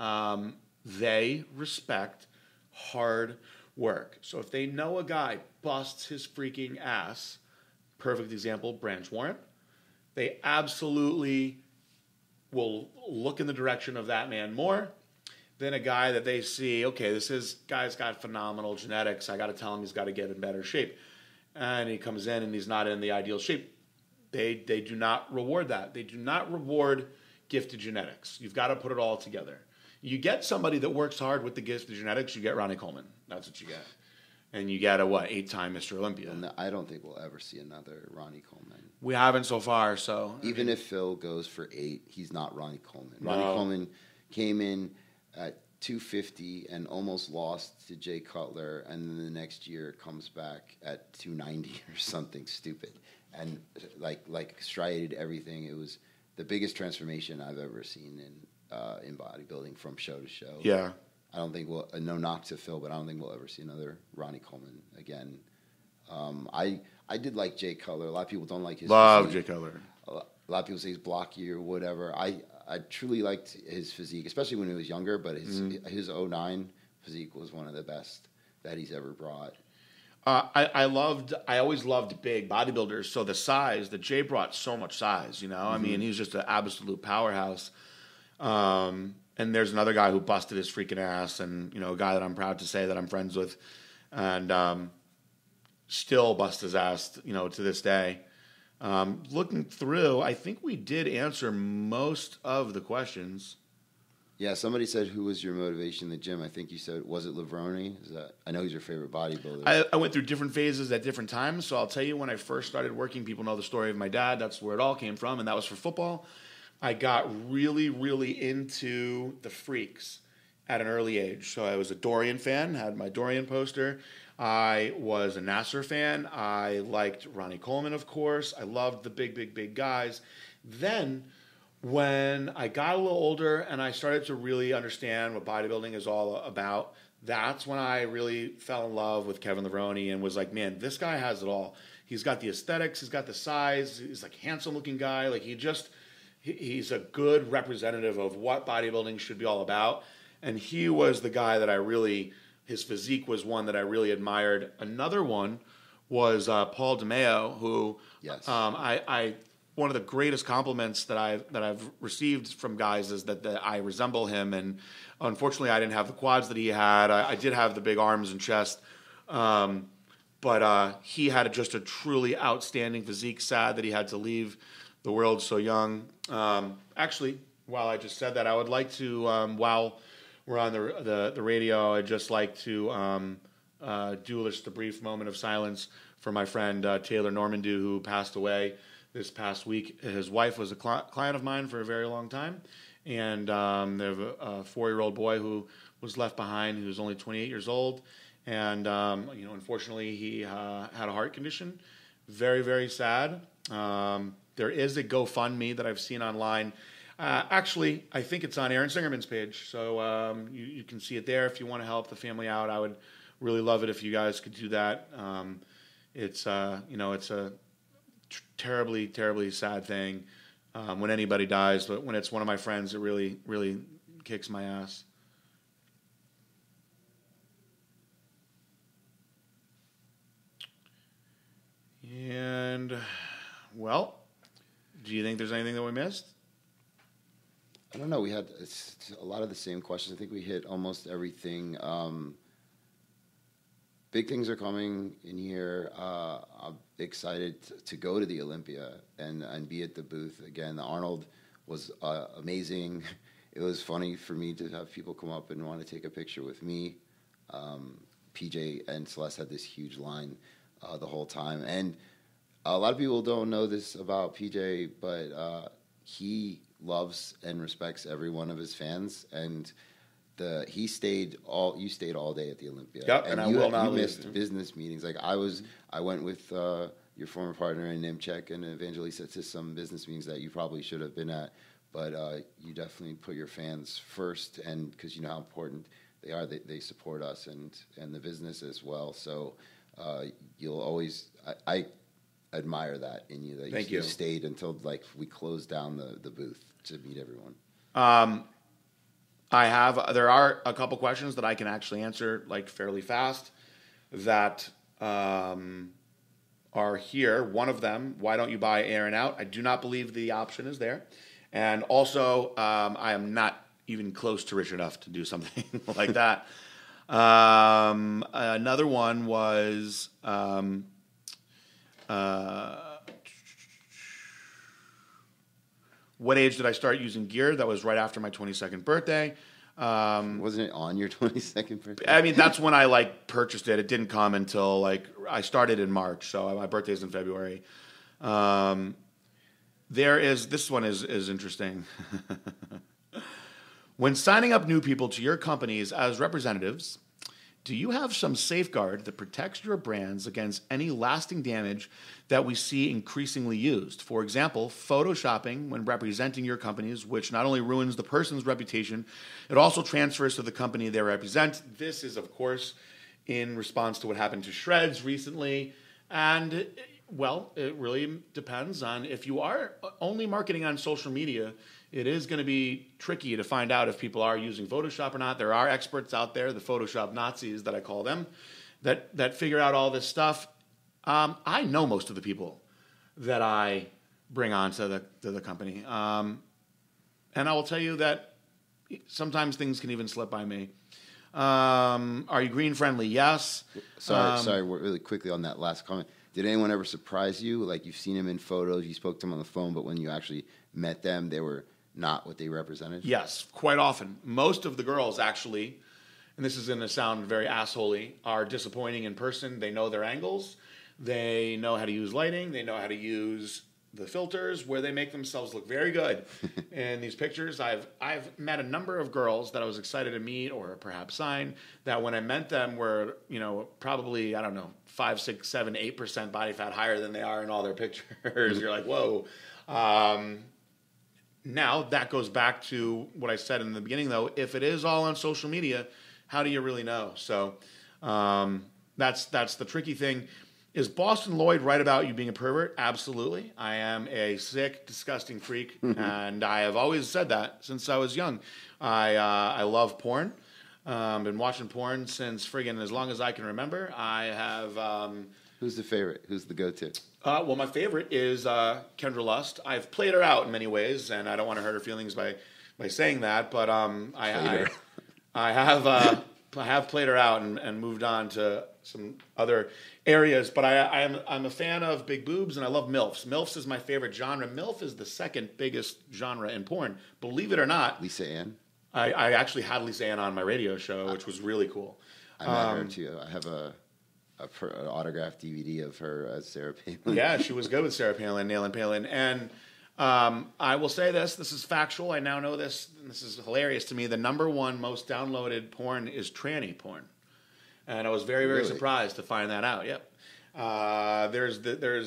They respect hard work. So if they know a guy busts his freaking ass, perfect example, Branch Warren, they absolutely will look in the direction of that man more. than a guy that they see, okay, guy's got phenomenal genetics. I got to tell him he's got to get in better shape. And he comes in and he's not in the ideal shape. They do not reward that. They do not reward gifted genetics. You've got to put it all together. You get somebody that works hard with the gifted genetics, you get Ronnie Coleman. That's what you get. And you get a, 8-time Mr. Olympia. No, I don't think we'll ever see another Ronnie Coleman. We haven't so far, so. Even if Phil goes for 8, he's not Ronnie Coleman. Ronnie Coleman came in at 250 and almost lost to Jay Cutler, and then the next year comes back at 290 or something stupid. And like striated everything. It was the biggest transformation I've ever seen in bodybuilding from show to show. Yeah. I don't think we'll, no knock to Phil, but I don't think we'll ever see another Ronnie Coleman again. I did like Jay Cutler. A lot of people don't like his Love physique. Jay Cutler. A lot of people say he's blocky or whatever. I truly liked his physique, especially when he was younger, but his 09 physique was one of the best that he's ever brought. I always loved big bodybuilders. So the size that Jay brought, so much size, you know. I mean, he's just an absolute powerhouse. And there's another guy who busted his freaking ass, and you know, a guy that I'm proud to say that I'm friends with, and still bust his ass, you know, to this day. Looking through, I think we did answer most of the questions. Yeah, somebody said, who was your motivation in the gym? I think you said, was it Levrone? I know he's your favorite bodybuilder. I went through different phases at different times. So I'll tell you, when I first started working, people know the story of my dad. That's where it all came from, and that was for football. I got really, really into the freaks at an early age. So I was a Dorian fan, had my Dorian poster. I was a Nasser fan. I liked Ronnie Coleman, of course. I loved the big guys. Then, when I got a little older and I started to really understand what bodybuilding is all about, that's when I really fell in love with Kevin Levrone and was like, man, this guy has it all. He's got the aesthetics, he's got the size, he's like a handsome-looking guy. Like he's a good representative of what bodybuilding should be all about. And he was the guy that his physique was one that I really admired. Another one was Paul DeMeo, who yes. One of the greatest compliments that I've received from guys is that I resemble him. And unfortunately, I didn't have the quads that he had. I did have the big arms and chest. But he had just a truly outstanding physique. Sad that he had to leave the world so young. Actually, while I just said that, I would like to, while we're on the radio, I'd just like to do just a brief moment of silence for my friend Taylor Normandew, who passed away this past week. His wife was a client of mine for a very long time, and they have a 4-year-old boy who was left behind, who was only 28 years old, and unfortunately he had a heart condition. Very, very sad. There is a GoFundMe that I've seen online. Actually, I think it's on Aaron Singerman's page, so you can see it there if you want to help the family out. I would really love it if you guys could do that. It's a terribly, terribly sad thing when anybody dies, but when it's one of my friends, it really, really kicks my ass. And, well, do you think there's anything that we missed? I don't know. We had a lot of the same questions. I think we hit almost everything. Big things are coming in here. I'm excited to go to the Olympia and be at the booth again. Arnold was amazing. It was funny for me to have people come up and want to take a picture with me. PJ and Celeste had this huge line the whole time. And a lot of people don't know this about PJ, but he loves and respects every one of his fans. And you stayed all day at the Olympia. Yep, and I will not you leave. missed business meetings. Like I went with your former partner in Nimchek and Evangelista to some business meetings that you probably should have been at, but you definitely put your fans first, and because you know how important they are, they support us and the business as well. So you'll always I admire that in you, that Thank you you. stayed until like we closed down the booth to meet everyone. There are a couple questions that I can actually answer like fairly fast that are here. One of them, why don't you buy Aaron out? I do not believe the option is there. And also, I am not even close to rich enough to do something like that. Another one was what age did I start using gear? That was right after my 22nd birthday. Wasn't it on your 22nd birthday? I mean, that's when I purchased it. It didn't come until I started in March, so my birthday's in February. This one is interesting. When signing up new people to your companies as representatives, do you have some safeguard that protects your brands against any lasting damage that we see increasingly used? For example, photoshopping when representing your companies, which not only ruins the person's reputation, it also transfers to the company they represent. This is, of course, in response to what happened to Shreds recently. And, well, it really depends on if you are only marketing on social media. It is going to be tricky to find out if people are using Photoshop or not. There are experts out there, the Photoshop Nazis that I call them, that figure out all this stuff. I know most of the people that I bring on to the company. And I will tell you that sometimes things can even slip by me. Are you green friendly? Yes. Sorry, really quickly on that last comment. Did anyone ever surprise you? Like you've seen them in photos, you spoke to them on the phone, but when you actually met them, they were not what they represented? Yes, quite often. Most of the girls actually, and this is going to sound very assholey, are disappointing in person. They know their angles. They know how to use lighting. They know how to use the filters where they make themselves look very good in these pictures. I've met a number of girls that I was excited to meet or perhaps sign that when I met them were, probably, 5, 6, 7, 8% body fat higher than they are in all their pictures. You're like, whoa. Now, that goes back to what I said in the beginning, though. If it is all on social media, how do you really know? So that's the tricky thing. Is Boston Lloyd right about you being a pervert? Absolutely. I am a sick, disgusting freak, and I have always said that since I was young. I love porn. Been watching porn since friggin' as long as I can remember. I have... Who's the favorite? Who's the go-to? Well, my favorite is Kendra Lust. I've played her out in many ways, and I don't want to hurt her feelings by saying that, but I have played her out and moved on to some other areas. But I'm a fan of big boobs, and I love MILFs. MILFs is my favorite genre. MILF is the second biggest genre in porn. Believe it or not. Lisa Ann? I actually had Lisa Ann on my radio show, which was really cool. I met her, too. I have an autographed DVD of her as Sarah Palin. Yeah, she was good with Sarah Palin, Nailing Palin. And I will say this is factual. I now know this, and this is hilarious to me. The number one most downloaded porn is tranny porn. And I was very, very surprised to find that out. Yep. There's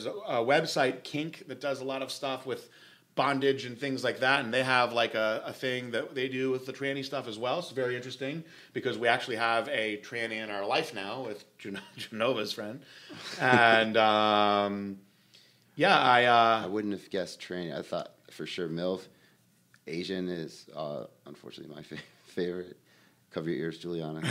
a website, Kink, that does a lot of stuff with bondage and things like that, and they have like a thing that they do with the tranny stuff as well. It's very interesting because we actually have a tranny in our life now with Genova's friend, and I wouldn't have guessed tranny. I thought for sure MILF. Asian is unfortunately my favorite. Cover your ears, Juliana.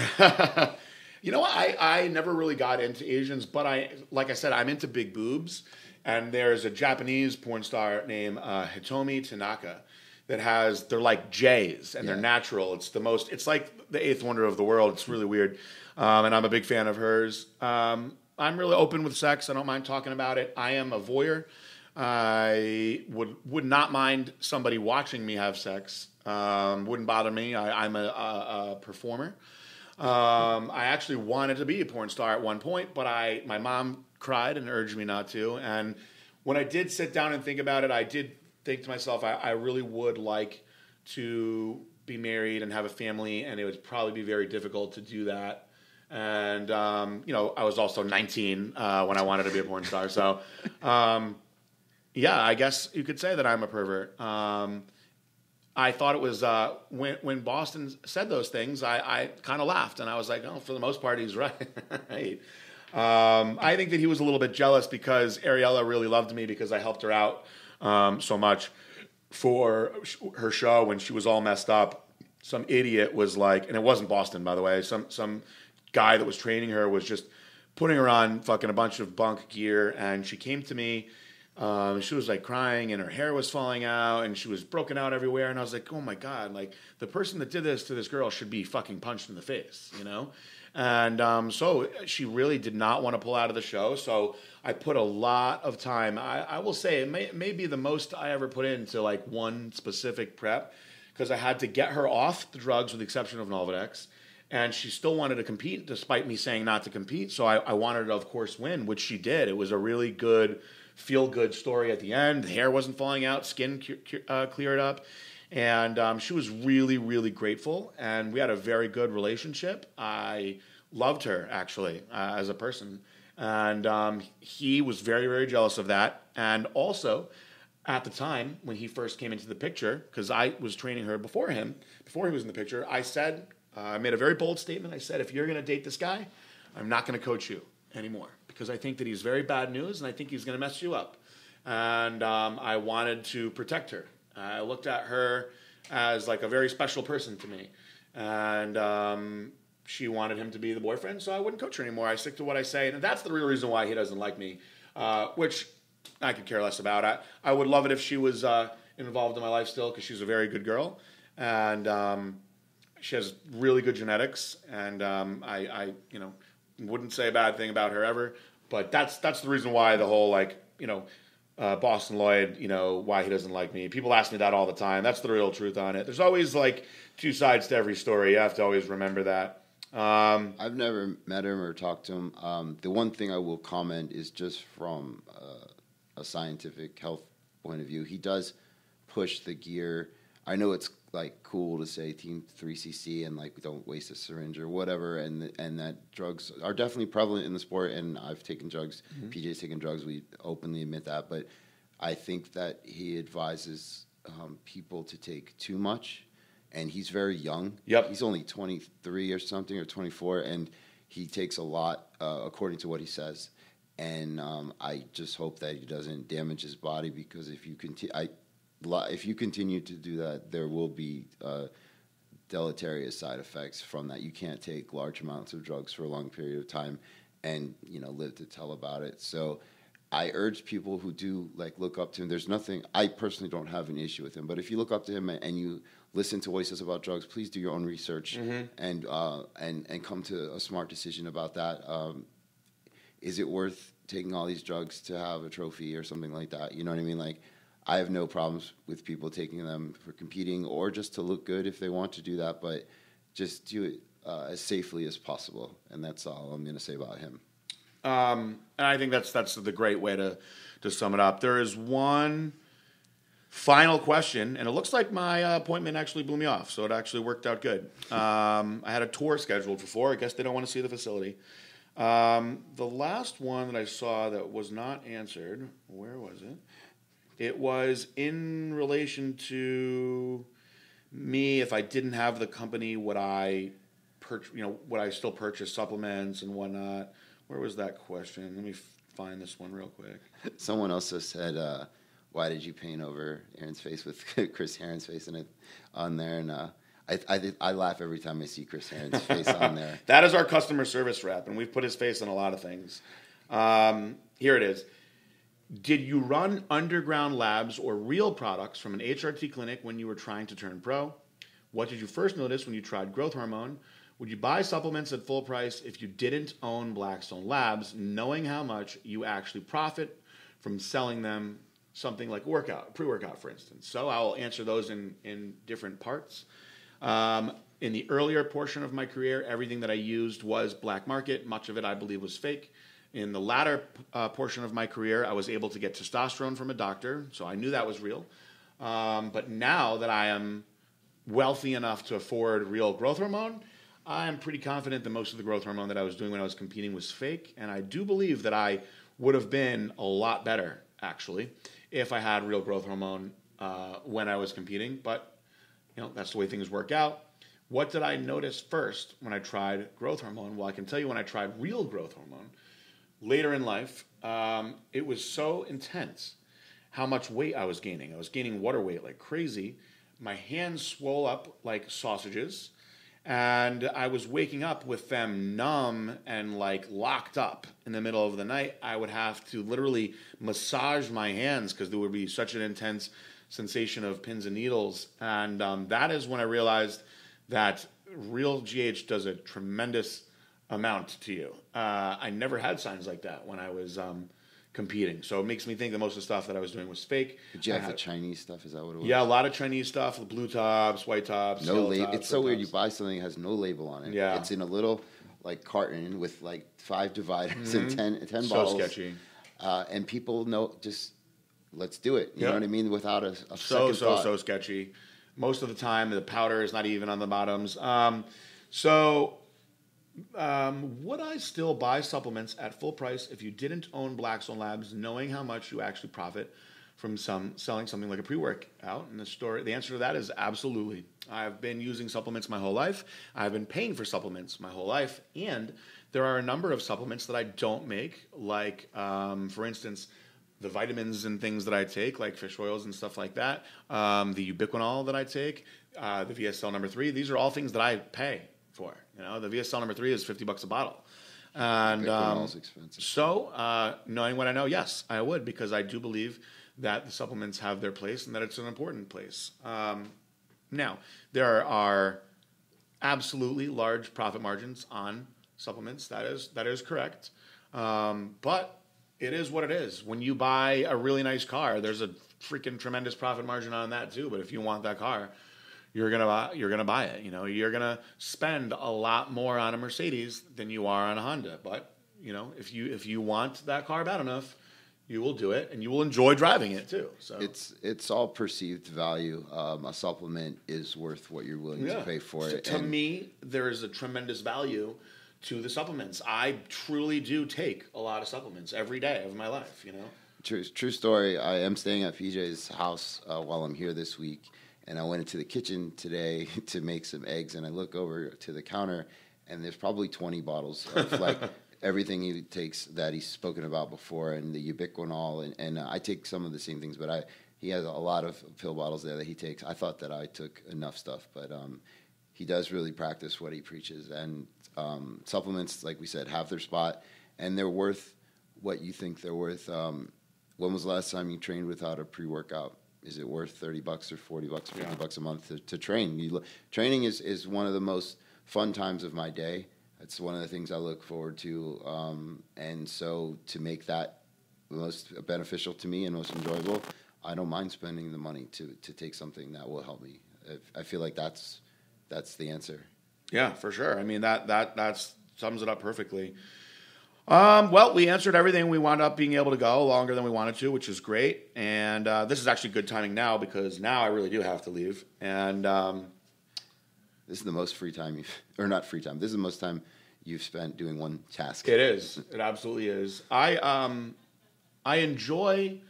You know what? I never really got into Asians, but like I said, I'm into big boobs. And there's a Japanese porn star named Hitomi Tanaka they're like J's and they're natural. It's like the eighth wonder of the world. It's really weird. And I'm a big fan of hers. I'm really open with sex. I don't mind talking about it. I am a voyeur. I would not mind somebody watching me have sex. Wouldn't bother me. I'm a performer. I actually wanted to be a porn star at one point, but my mom cried and urged me not to. And when I did sit down and think about it, I did think to myself, I really would like to be married and have a family, and it would probably be very difficult to do that. And, I was also 19 when I wanted to be a porn star. So, I guess you could say that I'm a pervert. I thought it was when Boston said those things, I kind of laughed, and I was like, oh, for the most part, he's right. I think that he was a little bit jealous because Ariella really loved me because I helped her out so much for her show when she was all messed up. Some idiot was like, and it wasn't Boston, by the way, some guy that was training her was just putting her on fucking a bunch of bunk gear, and she came to me She was like crying and her hair was falling out and she was broken out everywhere. And I was like, oh my God, like the person that did this to this girl should be fucking punched in the face, you know? And so she really did not want to pull out of the show. So I put a lot of time. I will say it may be the most I ever put into like one specific prep, because I had to get her off the drugs with the exception of Nolvadex. And she still wanted to compete despite me saying not to compete. So I wanted to, of course, win, which she did. It was a really good, feel-good story at the end. The hair wasn't falling out. Skin cleared up. And she was really, really grateful. And we had a very good relationship. I loved her, actually, as a person. And he was very, very jealous of that. And also, at the time, when he first came into the picture, because I was training her before he was in the picture, I said... I made a very bold statement. I said, if you're going to date this guy, I'm not going to coach you anymore, because I think that he's very bad news and I think he's going to mess you up. And I wanted to protect her. I looked at her as like a very special person to me. And she wanted him to be the boyfriend, so I wouldn't coach her anymore. I stick to what I say. And that's the real reason why he doesn't like me, which I could care less about. I would love it if she was involved in my life still, because she's a very good girl. And... she has really good genetics, and I wouldn't say a bad thing about her ever. But that's the reason why the whole Boston Lloyd, why he doesn't like me. People ask me that all the time. That's the real truth on it. There's always like two sides to every story. You have to always remember that. I've never met him or talked to him. The one thing I will comment is just from a scientific health point of view. He does push the gear. I know it's like cool to say Team 3cc and like don't waste a syringe or whatever, and that drugs are definitely prevalent in the sport. And I've taken drugs. Mm-hmm. PJ's taken drugs. We openly admit that. But I think that he advises people to take too much, and he's very young. Yep. He's only 23 or something, or 24, and he takes a lot according to what he says. And I just hope that he doesn't damage his body, because if you continue to do that, there will be deleterious side effects from that. You can't take large amounts of drugs for a long period of time and live to tell about it. So I urge people who do look up to him. There's nothing. I personally don't have an issue with him, but if you look up to him and you listen to what he says about drugs, please do your own research. Mm-hmm. and come to a smart decision about that. Is it worth taking all these drugs to have a trophy or something like that? You know what I mean? Like, I have no problems with people taking them for competing or just to look good if they want to do that, but just do it as safely as possible. And that's all I'm going to say about him. And I think that's the great way to sum it up. There is one final question, and it looks like my appointment actually blew me off, so it actually worked out good. I had a tour scheduled for 4. I guess they don't want to see the facility. The last one that I saw that was not answered, where was it? It was in relation to me. If I didn't have the company, would I still purchase supplements and whatnot? Where was that question? Let me find this one real quick. Someone also said, "Why did you paint over Aaron's face with Chris Herron's face in it on there?" And I laugh every time I see Chris Herron's face on there. That is our customer service rep, and we've put his face on a lot of things. Here it is. Did you run underground labs or real products from an HRT clinic when you were trying to turn pro? What did you first notice when you tried growth hormone? Would you buy supplements at full price if you didn't own Blackstone Labs, knowing how much you actually profit from selling them something like pre-workout, for instance? So I will answer those in different parts. In the earlier portion of my career, everything that I used was black market. Much of it, I believe, was fake. In the latter portion of my career, I was able to get testosterone from a doctor, so I knew that was real. But now that I am wealthy enough to afford real growth hormone, I am pretty confident that most of the growth hormone that I was doing when I was competing was fake, and I do believe that I would have been a lot better, actually, if I had real growth hormone when I was competing. But that's the way things work out. What did I notice first when I tried growth hormone? Well, I can tell you when I tried real growth hormone. Later in life, it was so intense how much weight I was gaining. I was gaining water weight like crazy. My hands swole up like sausages, And I was waking up with them numb and like locked up in the middle of the night. I would have to literally massage my hands because there would be such an intense sensation of pins and needles. And that is when I realized that real GH does a tremendous amount to you. I never had signs like that when I was competing. So it makes me think that most of the stuff that I was doing was fake. Did you have the Chinese stuff? Is that what it was? Yeah, a lot of Chinese stuff, blue tops, white tops. No label. Tops, it's so weird. You buy something that has no label on it. Yeah. It's in a little like carton with like 5 dividers and 10 so bottles. So sketchy. And people know, just let's do it. You know what I mean? Without a second thought. So sketchy. Most of the time, the powder is not even on the bottoms. Would I still buy supplements at full price if you didn't own Blackstone Labs, knowing how much you actually profit from selling something like a pre-workout? And the answer to that is absolutely. I've been using supplements my whole life. I've been paying for supplements my whole life. And there are a number of supplements that I don't make, like, for instance, the vitamins and things that I take, like fish oils and stuff like that, the ubiquinol that I take, the VSL number 3. These are all things that I pay for. You know, the VSL number 3 is $50 a bottle. And ubiquinol's expensive. So, knowing what I know, yes, I would, because I do believe that the supplements have their place and that it's an important place. Now, there are absolutely large profit margins on supplements. That is correct. But it is what it is. When you buy a really nice car, there's a freaking tremendous profit margin on that too. But if you want that car, you're gonna buy it. You know, you're gonna spend a lot more on a Mercedes than you are on a Honda. But you know, if you want that car bad enough, you will do it, and you will enjoy driving it too. So it's all perceived value. A supplement is worth what you're willing to pay for it. To me, there is a tremendous value to the supplements. I truly do take a lot of supplements every day of my life, you know. True story. I am staying at PJ's house while I'm here this week, and I went into the kitchen today to make some eggs, and I look over to the counter, and there's probably 20 bottles of like everything he takes that he's spoken about before, and the ubiquinol, and I take some of the same things, but he has a lot of pill bottles there that he takes. I thought that I took enough stuff, but he does really practice what he preaches, and supplements, like we said, have their spot, and they're worth what you think they're worth. When was the last time you trained without a pre-workout? Is it worth $30 or $40, $50 a month to train? Training is one of the most fun times of my day. It's one of the things I look forward to, and so to make that most beneficial to me and most enjoyable, I don't mind spending the money to take something that will help me. I feel like that's the answer. Yeah, for sure. I mean, that sums it up perfectly. Well, we answered everything. We wound up being able to go longer than we wanted to, which is great. And this is actually good timing now, because now I really do have to leave. And this is the most free time not free time. This is the most time you've spent doing one task. It is. It absolutely is. I enjoy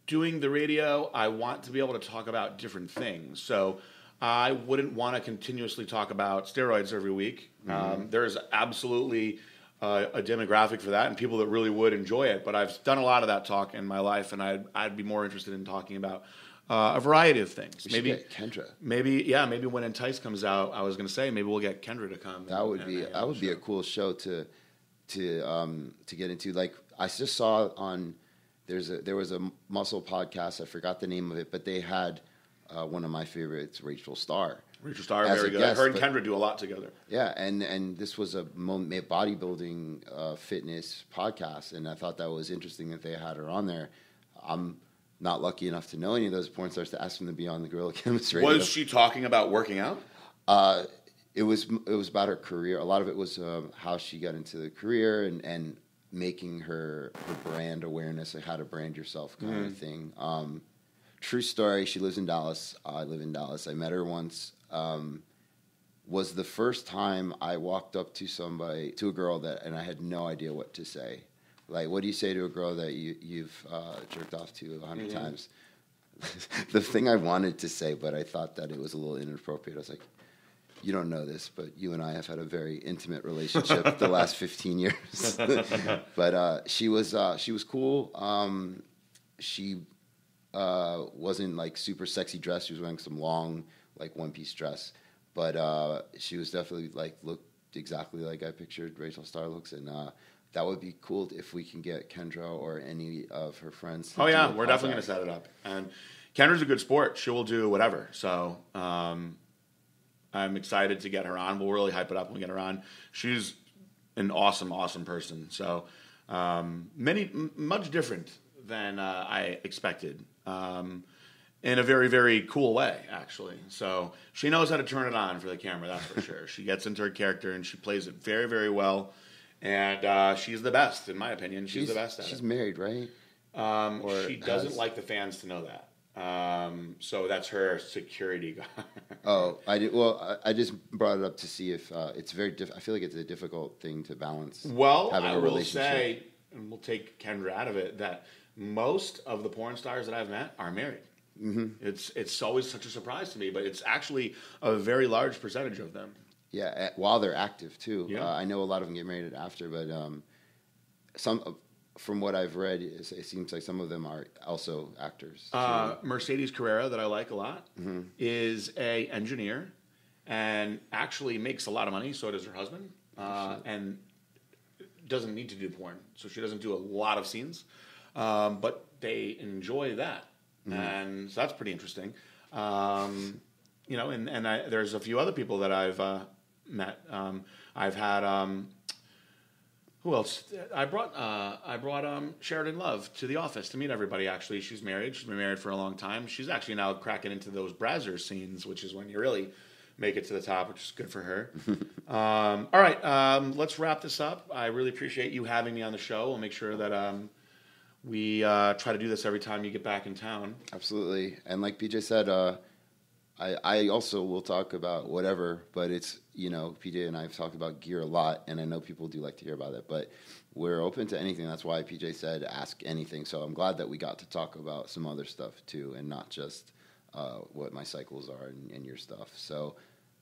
doing the radio. I want to be able to talk about different things. So I wouldn't want to continuously talk about steroids every week. Mm-hmm. There is absolutely a demographic for that, and people that really would enjoy it. But I've done a lot of that talk in my life, and I'd be more interested in talking about a variety of things. Maybe get Kendra. Maybe when Entice comes out, I was going to say maybe we'll get Kendra to come. That would be a cool show to get into. Like I just saw on there was a muscle podcast. I forgot the name of it, but they had one of my favorites, Rachel Starr. Rachel Starr, very good. Her and Kendra do a lot together. Yeah, and this was a bodybuilding fitness podcast, and I thought that was interesting that they had her on there. I'm not lucky enough to know any of those porn stars to ask them to be on the Guerrilla Chemist Radio. Was she talking about working out? It was about her career. A lot of it was how she got into the career and making her brand awareness, like how to brand yourself kind of thing. True story, she lives in Dallas. I live in Dallas. I met her once. Was the first time I walked up to a girl and I had no idea what to say. Like, what do you say to a girl that you've jerked off to 100 times? The thing I wanted to say, but I thought that it was a little inappropriate. I was like, you don't know this, but you and I have had a very intimate relationship the last 15 years. But she was cool. She wasn't like super sexy dressed. She was wearing some long like one-piece dress. but she was definitely looked exactly like I pictured Rachel Starr looks, and that would be cool if we can get Kendra or any of her friends. Oh yeah, we're definitely going to set it up. And Kendra's a good sport; she will do whatever. So I'm excited to get her on. We'll really hype it up when we get her on. She's an awesome, awesome person. So much different than I expected. In a very, very cool way, actually. So she knows how to turn it on for the camera, that's for sure. She gets into her character and she plays it very, very well. And she's the best, in my opinion. She's the best at it. She's married, right? She doesn't like the fans to know that. So that's her security guard. Oh, I did. Well, I just brought it up to see if it's very. I feel like it's a difficult thing to balance. Well, I will say, and we'll take Kendra out of it, that most of the porn stars that I've met are married. Mm-hmm. It's always such a surprise to me, but it's actually a very large percentage of them. Yeah, while they're active too. Yeah. I know a lot of them get married after, but from what I've read, it seems like some of them are also actors. Mercedes Carrera, that I like a lot, is a engineer and actually makes a lot of money. So does her husband, and doesn't need to do porn, so she doesn't do a lot of scenes, but they enjoy that. And so that's pretty interesting. And there's a few other people that I've met. I've had who else? I brought Sheridan Love to the office to meet everybody. Actually, she's married. She's been married for a long time. She's actually now cracking into those Brazzers scenes, which is when you really make it to the top, which is good for her. All right, let's wrap this up. I really appreciate you having me on the show. We'll make sure that we try to do this every time you get back in town. Absolutely. And like PJ said, I also will talk about whatever, but it's, PJ and I have talked about gear a lot, and I know people do like to hear about it, but we're open to anything. That's why PJ said ask anything. So I'm glad that we got to talk about some other stuff too, and not just what my cycles are and your stuff. So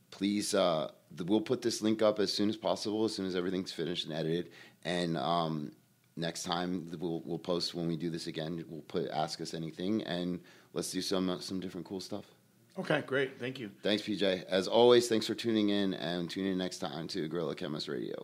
please, we'll put this link up as soon as possible, as soon as everything's finished and edited. And next time we'll post when we do this again. We'll put ask us anything, and let's do some different cool stuff. Okay, great. Thank you. Thanks, PJ. As always, thanks for tuning in, and tune in next time to Guerrilla Chemist Radio.